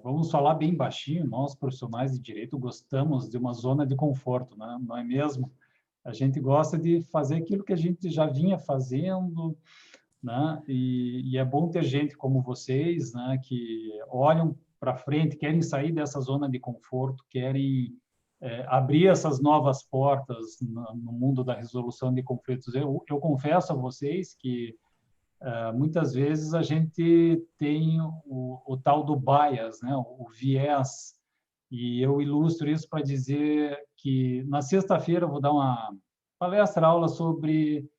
B: Vamos falar bem baixinho, nós profissionais de direito gostamos de uma zona de conforto, né? Não é mesmo? A gente gosta de fazer aquilo que a gente já vinha fazendo, né? E é bom ter gente como vocês, né, que olham para frente, querem sair dessa zona de conforto, querem abrir essas novas portas no mundo da resolução de conflitos. Eu confesso a vocês que muitas vezes a gente tem o tal do bias, né, o viés, e eu ilustro isso para dizer que na sexta-feira eu vou dar uma palestra, aula sobre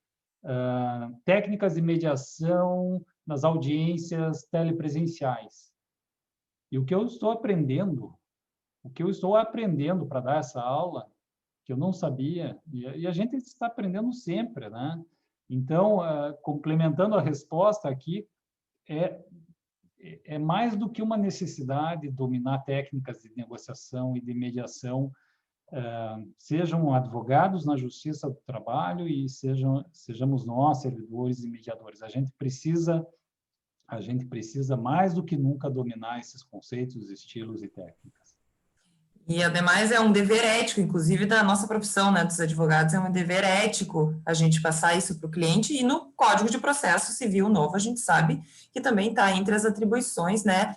B: técnicas de mediação nas audiências telepresenciais. E o que eu estou aprendendo para dar essa aula, que eu não sabia, e a gente está aprendendo sempre, né? Então, complementando a resposta aqui, é mais do que uma necessidade de dominar técnicas de negociação e de mediação, sejam advogados na Justiça do Trabalho e sejamos nós, servidores e mediadores. A gente precisa mais do que nunca dominar esses conceitos, estilos e técnicas.
A: E, ademais, é um dever ético, inclusive da nossa profissão, né, dos advogados, é um dever ético a gente passar isso para o cliente, e no Código de Processo Civil novo, a gente sabe que também está entre as atribuições, né,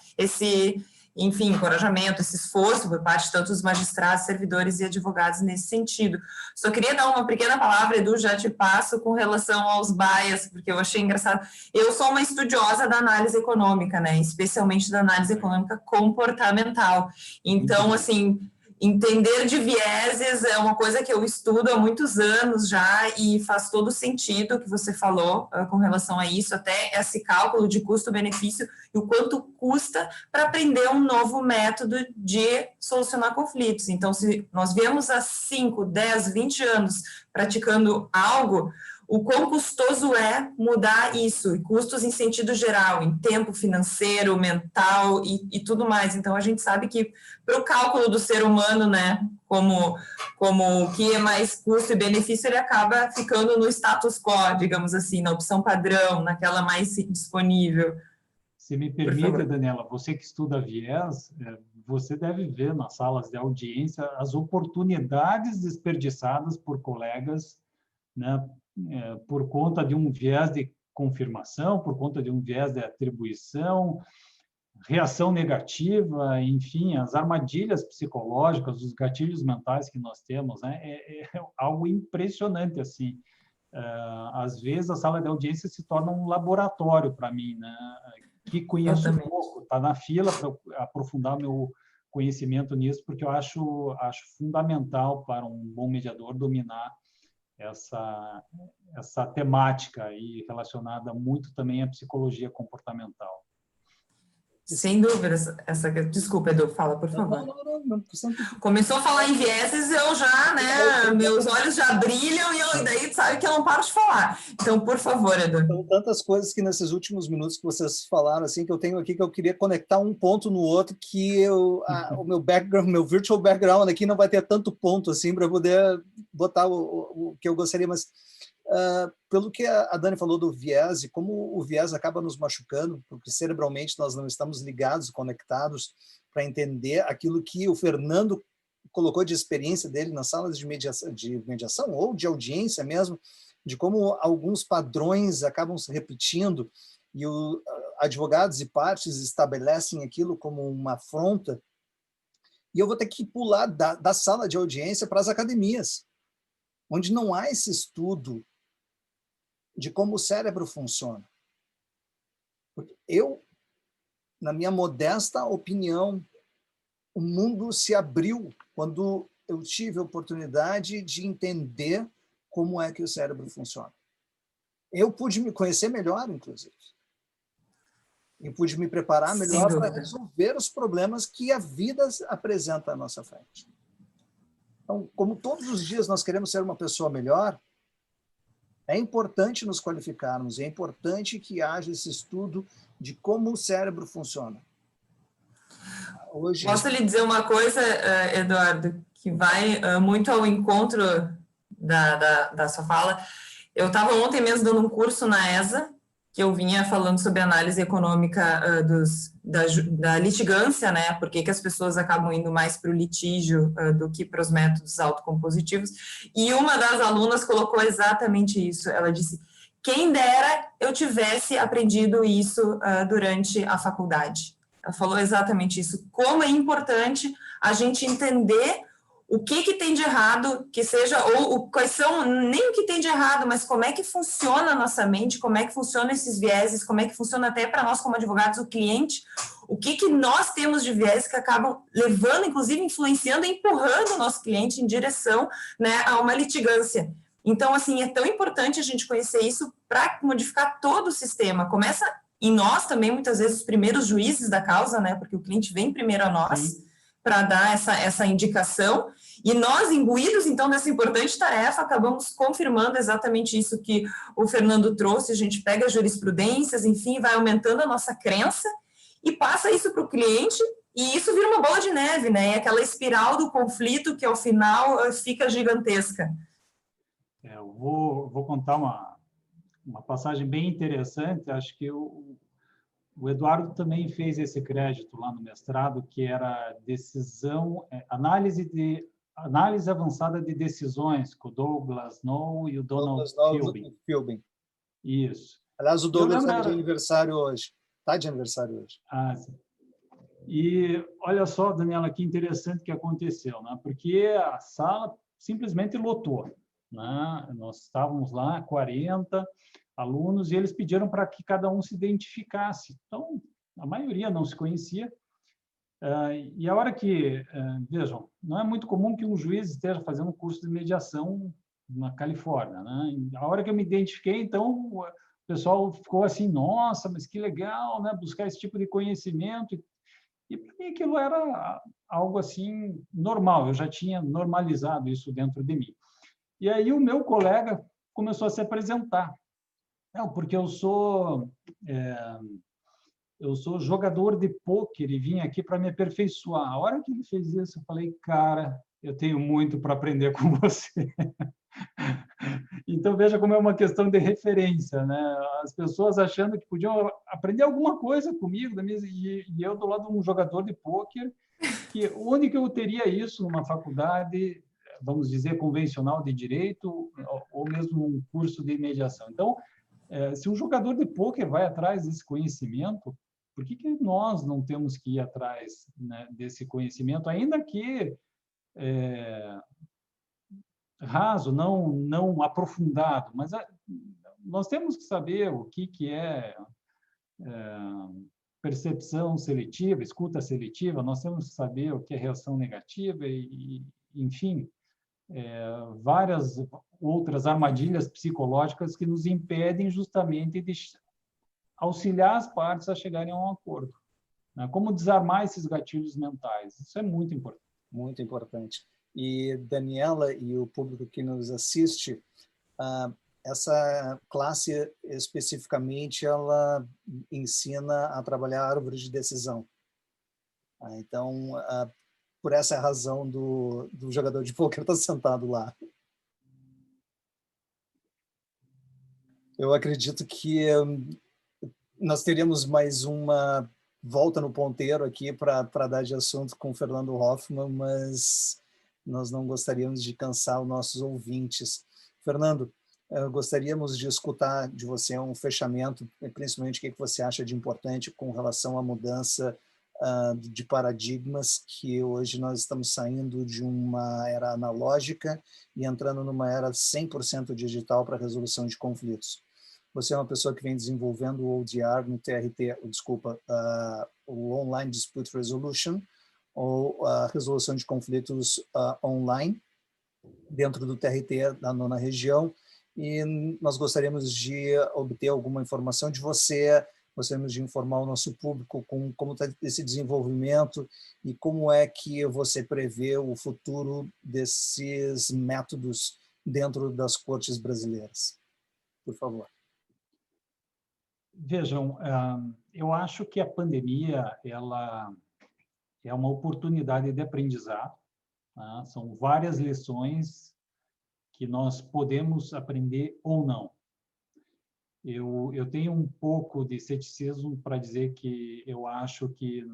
A: enfim, encorajamento, esse esforço por parte de tanto dos magistrados, servidores e advogados nesse sentido. Só queria dar uma pequena palavra, Edu, já te passo, com relação aos bias, porque eu achei engraçado. Eu sou uma estudiosa da análise econômica, né, especialmente da análise econômica comportamental. Então, assim, entender de vieses é uma coisa que eu estudo há muitos anos já, e faz todo sentido o que você falou com relação a isso, até esse cálculo de custo-benefício e o quanto custa para aprender um novo método de solucionar conflitos. Então, se nós viemos há 5, 10, 20 anos praticando algo, o quão custoso é mudar isso, e custos em sentido geral, em tempo financeiro, mental e tudo mais. Então, a gente sabe que para o cálculo do ser humano, né, como o que é mais custo e benefício, ele acaba ficando no status quo, digamos assim, na opção padrão, naquela mais disponível.
B: Se me permite, Daniela, você que estuda viés, você deve ver nas salas de audiência as oportunidades desperdiçadas por colegas, né, por conta de um viés de confirmação, por conta de um viés de atribuição, reação negativa, enfim, as armadilhas psicológicas, os gatilhos mentais que nós temos, né, é algo impressionante, assim. Às vezes, a sala de audiência se torna um laboratório para mim, né, que conheço pouco, está na fila para aprofundar meu conhecimento nisso, porque eu acho fundamental para um bom mediador dominar essa temática aí relacionada muito também à psicologia comportamental.
A: Sem dúvida, desculpa, Edu, fala, por favor.
C: Não.
A: Começou a falar em vieses, eu já, né, meus olhos já brilham, e daí sabe que eu não paro de falar. Então, por favor, Edu.
C: São tantas coisas que nesses últimos minutos que vocês falaram, assim, que eu tenho aqui, que eu queria conectar um ponto no outro, que o meu background, meu virtual background aqui não vai ter tanto ponto, assim, para poder botar o que eu gostaria, mas pelo que a Dani falou do viés, e como o viés acaba nos machucando, porque cerebralmente nós não estamos ligados, conectados, para entender aquilo que o Fernando colocou de experiência dele nas salas de mediação ou de audiência mesmo, de como alguns padrões acabam se repetindo e advogados e partes estabelecem aquilo como uma afronta, e eu vou ter que pular da sala de audiência para as academias, onde não há esse estudo de como o cérebro funciona. Porque na minha modesta opinião, o mundo se abriu quando eu tive a oportunidade de entender como é que o cérebro funciona. Eu pude me conhecer melhor, inclusive. Eu pude me preparar melhor para resolver os problemas que a vida apresenta à nossa frente. Então, como todos os dias nós queremos ser uma pessoa melhor, é importante nos qualificarmos, é importante que haja esse estudo de como o cérebro funciona. Hoje...
A: Posso lhe dizer uma coisa, Eduardo, que vai muito ao encontro da sua fala. Eu estava ontem mesmo dando um curso na ESA, que eu vinha falando sobre análise econômica da litigância, né? Por que as pessoas acabam indo mais para o litígio do que para os métodos autocompositivos. E uma das alunas colocou exatamente isso. Ela disse: quem dera eu tivesse aprendido isso durante a faculdade. Ela falou exatamente isso. Como é importante a gente entender o que tem de errado, que seja, ou quais são, nem o que tem de errado, mas como é que funciona a nossa mente, como é que funcionam esses vieses, como é que funciona até para nós como advogados, o cliente, o que nós temos de vieses que acabam levando, inclusive influenciando e empurrando o nosso cliente em direção, né, a uma litigância. Então, assim, é tão importante a gente conhecer isso para modificar todo o sistema. Começa em nós também, muitas vezes, os primeiros juízes da causa, né, porque o cliente vem primeiro a nós para dar essa indicação, e nós, imbuídos, então, dessa importante tarefa, acabamos confirmando exatamente isso que o Fernando trouxe. A gente pega jurisprudências, enfim, vai aumentando a nossa crença e passa isso para o cliente, e isso vira uma bola de neve, né? É aquela espiral do conflito que, ao final, fica gigantesca.
B: Eu vou contar uma passagem bem interessante. Acho que O Eduardo também fez esse crédito lá no mestrado, que era análise avançada de decisões, com o Douglas Noll e o Donald
C: Philbin.
B: Isso.
C: Aliás, o
B: E eu
C: Douglas
B: lembro,
C: está de aniversário hoje. Está de aniversário hoje.
B: sim. E olha só, Daniela, que interessante que aconteceu, né? Porque a sala simplesmente lotou, né? Nós estávamos lá, 40 alunos, e eles pediram para que cada um se identificasse. Então, a maioria não se conhecia. E a hora que, vejam, não é muito comum que um juiz esteja fazendo um curso de mediação na Califórnia, né? A hora que eu me identifiquei, então, o pessoal ficou assim, nossa, mas que legal, né? Buscar esse tipo de conhecimento. E para mim aquilo era algo assim normal, eu já tinha normalizado isso dentro de mim. E aí o meu colega começou a se apresentar. Não, porque eu sou jogador de pôquer e vim aqui para me aperfeiçoar. A hora que ele fez isso, eu falei, cara, eu tenho muito para aprender com você. Então, veja como é uma questão de referência, né? As pessoas achando que podiam aprender alguma coisa comigo, e eu do lado de um jogador de pôquer, que onde que eu teria isso numa faculdade, vamos dizer, convencional de direito, ou mesmo um curso de mediação. Então, se um jogador de pôquer vai atrás desse conhecimento, por que nós não temos que ir atrás, né, desse conhecimento, ainda que raso, não aprofundado, mas nós temos que saber o que é percepção seletiva, escuta seletiva, nós temos que saber o que é reação negativa e enfim, várias outras armadilhas psicológicas que nos impedem justamente de auxiliar as partes a chegarem a um acordo, né? Como desarmar esses gatilhos mentais, isso é muito importante.
C: Muito importante. E Daniela e o público que nos assiste, essa classe especificamente ela ensina a trabalhar a árvore de decisão. Então, por essa razão do jogador de pôquer estar sentado lá. Eu acredito que nós teríamos mais uma volta no ponteiro aqui para dar de assunto com o Fernando Hoffman, mas nós não gostaríamos de cansar os nossos ouvintes. Fernando, gostaríamos de escutar de você um fechamento, principalmente o que você acha de importante com relação à mudança de paradigmas, que hoje nós estamos saindo de uma era analógica e entrando numa era 100% digital para a resolução de conflitos. Você é uma pessoa que vem desenvolvendo o ODR no TRT, o Online Dispute Resolution, ou a resolução de conflitos online, dentro do TRT da 9ª região, e nós gostaríamos de obter alguma informação de você, gostaríamos de informar o nosso público com como está esse desenvolvimento e como é que você prevê o futuro desses métodos dentro das cortes brasileiras. Por favor.
B: Vejam, eu acho que a pandemia ela é uma oportunidade de aprendizado, tá? São várias lições que nós podemos aprender ou não. Eu tenho um pouco de ceticismo para dizer que eu acho que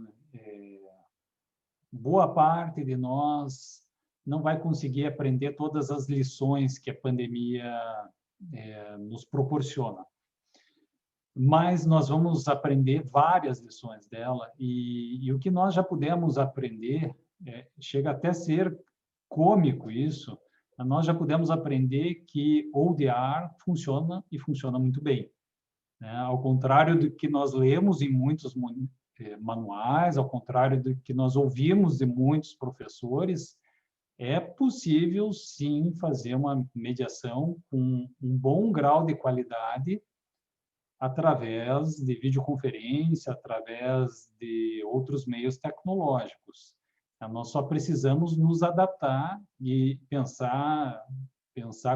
B: boa parte de nós não vai conseguir aprender todas as lições que a pandemia nos proporciona. Mas nós vamos aprender várias lições dela, e o que nós já pudemos aprender, chega até a ser cômico isso, nós já pudemos aprender que ODR funciona e funciona muito bem, né? Ao contrário do que nós lemos em muitos manuais, ao contrário do que nós ouvimos de muitos professores, é possível sim fazer uma mediação com um bom grau de qualidade através de videoconferência, através de outros meios tecnológicos. Nós só precisamos nos adaptar e pensar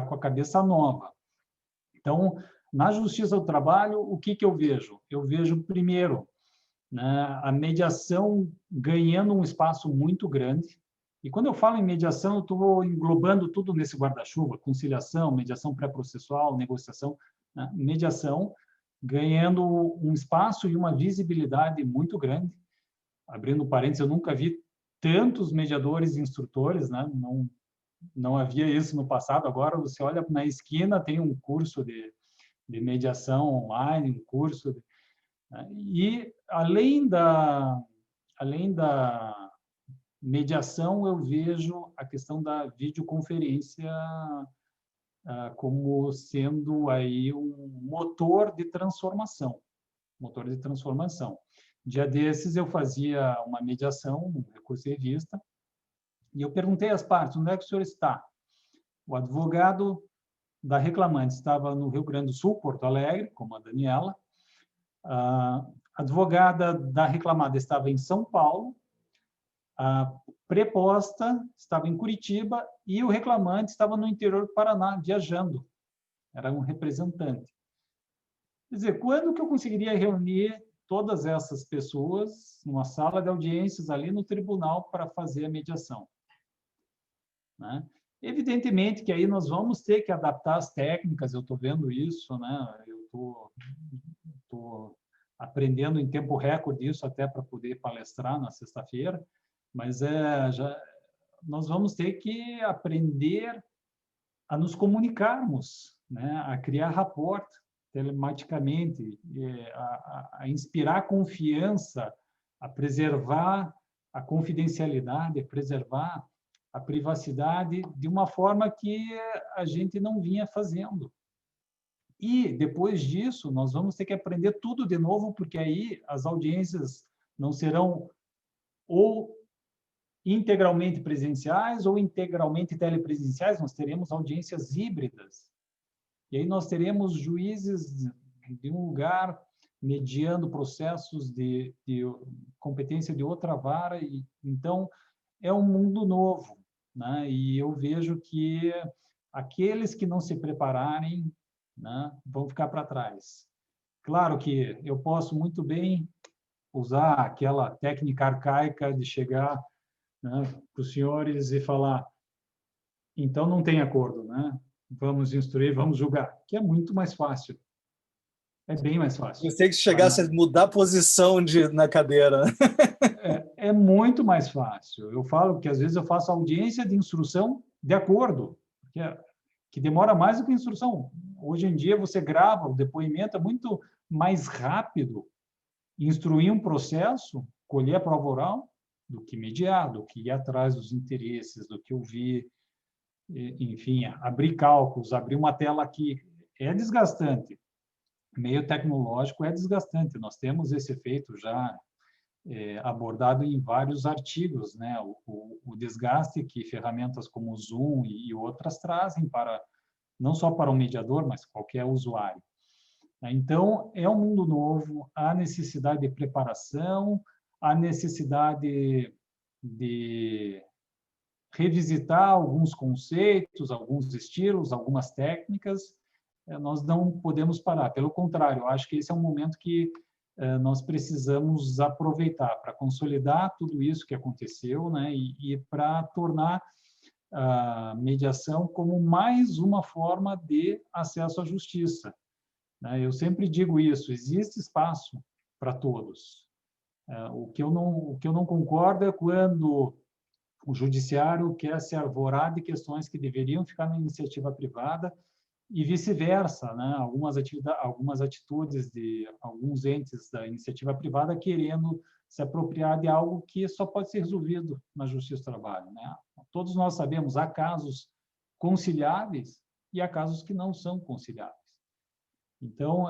B: com a cabeça nova. Então, na Justiça do Trabalho, o que eu vejo? Eu vejo, primeiro, né, a mediação ganhando um espaço muito grande. E quando eu falo em mediação, eu estou englobando tudo nesse guarda-chuva: conciliação, mediação pré-processual, negociação, né? Mediação, ganhando um espaço e uma visibilidade muito grande. Abrindo parênteses, eu nunca vi tantos mediadores e instrutores, né? Não havia isso no passado. Agora você olha na esquina, tem um curso de mediação online, um curso. Né? E além da mediação, eu vejo a questão da videoconferência como sendo aí um motor de transformação. Dia desses eu fazia uma mediação, um recurso em revista, e eu perguntei às partes, onde é que o senhor está? O advogado da reclamante estava no Rio Grande do Sul, Porto Alegre, como a Daniela. A advogada da reclamada estava em São Paulo, a preposta estava em Curitiba e o reclamante estava no interior do Paraná, viajando. Era um representante. Quer dizer, quando que eu conseguiria reunir todas essas pessoas numa sala de audiências ali no tribunal para fazer a mediação? Né? Evidentemente que aí nós vamos ter que adaptar as técnicas, eu estou vendo isso, né? Eu estou aprendendo em tempo recorde isso até para poder palestrar na sexta-feira, mas nós vamos ter que aprender a nos comunicarmos, né? A criar rapport telematicamente, a inspirar confiança, a preservar a confidencialidade, a preservar a privacidade de uma forma que a gente não vinha fazendo. E, depois disso, nós vamos ter que aprender tudo de novo, porque aí as audiências não serão ou integralmente presenciais ou integralmente telepresenciais, nós teremos audiências híbridas. E aí nós teremos juízes de um lugar mediando processos de competência de outra vara. Então, é um mundo novo, né? E eu vejo que aqueles que não se prepararem, né, vão ficar para trás. Claro que eu posso muito bem usar aquela técnica arcaica de chegar, né, para os senhores e falar, então não tem acordo, né? Vamos instruir, vamos julgar, que é muito mais fácil. É bem mais fácil.
C: Gostei que chegasse a mudar a posição na cadeira.
B: É muito mais fácil. Eu falo que às vezes eu faço audiência de instrução de acordo, que demora mais do que instrução. Hoje em dia você grava o depoimento, é muito mais rápido instruir um processo, colher a prova oral, do que mediar, do que ir atrás dos interesses, do que ouvir, enfim, abrir cálculos, abrir uma tela aqui. É desgastante. Meio tecnológico é desgastante. Nós temos esse efeito já abordado em vários artigos, né? O desgaste que ferramentas como o Zoom e outras trazem para não só para o mediador, mas qualquer usuário. Então, é um mundo novo, há necessidade de preparação, há necessidade de revisitar alguns conceitos, alguns estilos, algumas técnicas. Nós não podemos parar, pelo contrário, eu acho que esse é um momento que nós precisamos aproveitar para consolidar tudo isso que aconteceu, né, e para tornar a mediação como mais uma forma de acesso à justiça. Eu sempre digo isso, existe espaço para todos. O que eu não concordo é quando o judiciário quer se arvorar de questões que deveriam ficar na iniciativa privada e vice-versa, né? Algumas atitudes de alguns entes da iniciativa privada querendo se apropriar de algo que só pode ser resolvido na Justiça do Trabalho, né? Todos nós sabemos, há casos conciliáveis e há casos que não são conciliáveis. Então,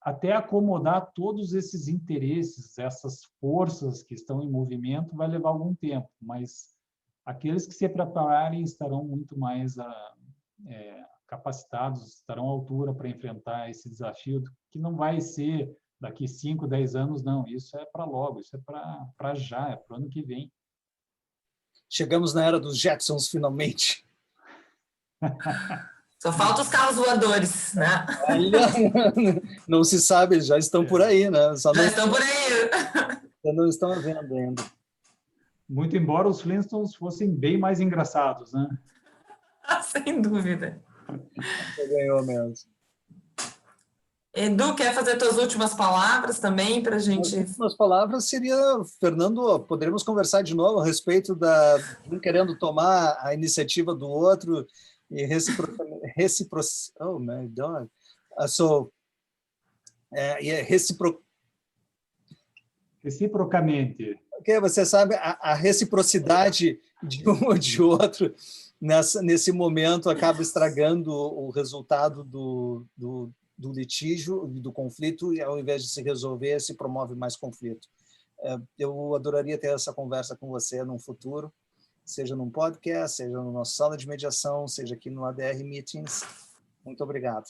B: até acomodar todos esses interesses, essas forças que estão em movimento, vai levar algum tempo, mas aqueles que se prepararem estarão muito mais capacitados, estarão à altura para enfrentar esse desafio, que não vai ser daqui 5, 10 anos, não. Isso é para logo, isso é para já, é para o ano que vem.
C: Chegamos na era dos Jetsons, finalmente.
A: Só faltam os carros voadores, né?
C: Não se sabe, já estão por aí, né?
A: Estão por aí.
C: Só não estão à venda ainda.
B: Muito embora os Flintstones fossem bem mais engraçados, né?
A: Sem dúvida.
C: Você ganhou mesmo.
A: Edu, quer fazer suas últimas palavras também para a gente...
C: As últimas palavras seria, Fernando, poderíamos conversar de novo a respeito de um querendo tomar a iniciativa do outro e oh my God.
B: Reciprocamente.
C: Porque você sabe, a reciprocidade de um ou de outro nesse momento acaba estragando o resultado do litígio, do conflito, e ao invés de se resolver, se promove mais conflito. Eu adoraria ter essa conversa com você num futuro, seja num podcast, seja na nossa sala de mediação, seja aqui no ADR Meetings. Muito obrigado.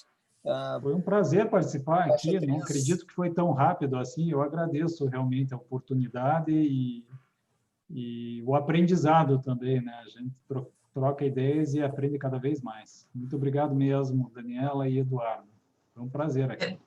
B: Foi um prazer participar aqui, não acredito que foi tão rápido assim, eu agradeço realmente a oportunidade e o aprendizado também, né? A gente troca ideias e aprende cada vez mais. Muito obrigado mesmo, Daniela e Eduardo. Foi um prazer aqui.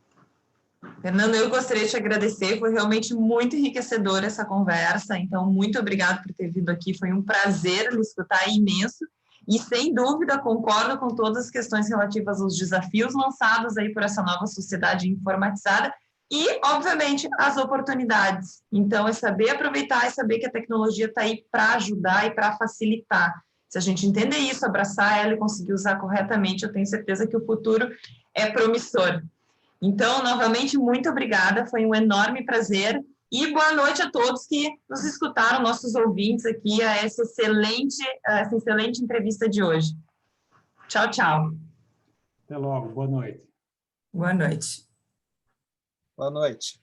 A: Fernando, eu gostaria de te agradecer, foi realmente muito enriquecedora essa conversa, então muito obrigado por ter vindo aqui, foi um prazer me escutar imenso, e sem dúvida concordo com todas as questões relativas aos desafios lançados aí por essa nova sociedade informatizada, e, obviamente, as oportunidades. Então, é saber aproveitar e saber que a tecnologia está aí para ajudar e para facilitar. Se a gente entender isso, abraçar ela e conseguir usar corretamente, eu tenho certeza que o futuro é promissor. Então, novamente, muito obrigada, foi um enorme prazer e boa noite a todos que nos escutaram, nossos ouvintes aqui, a essa excelente entrevista de hoje. Tchau, tchau.
B: Até logo, boa noite.
A: Boa noite.
C: Boa noite.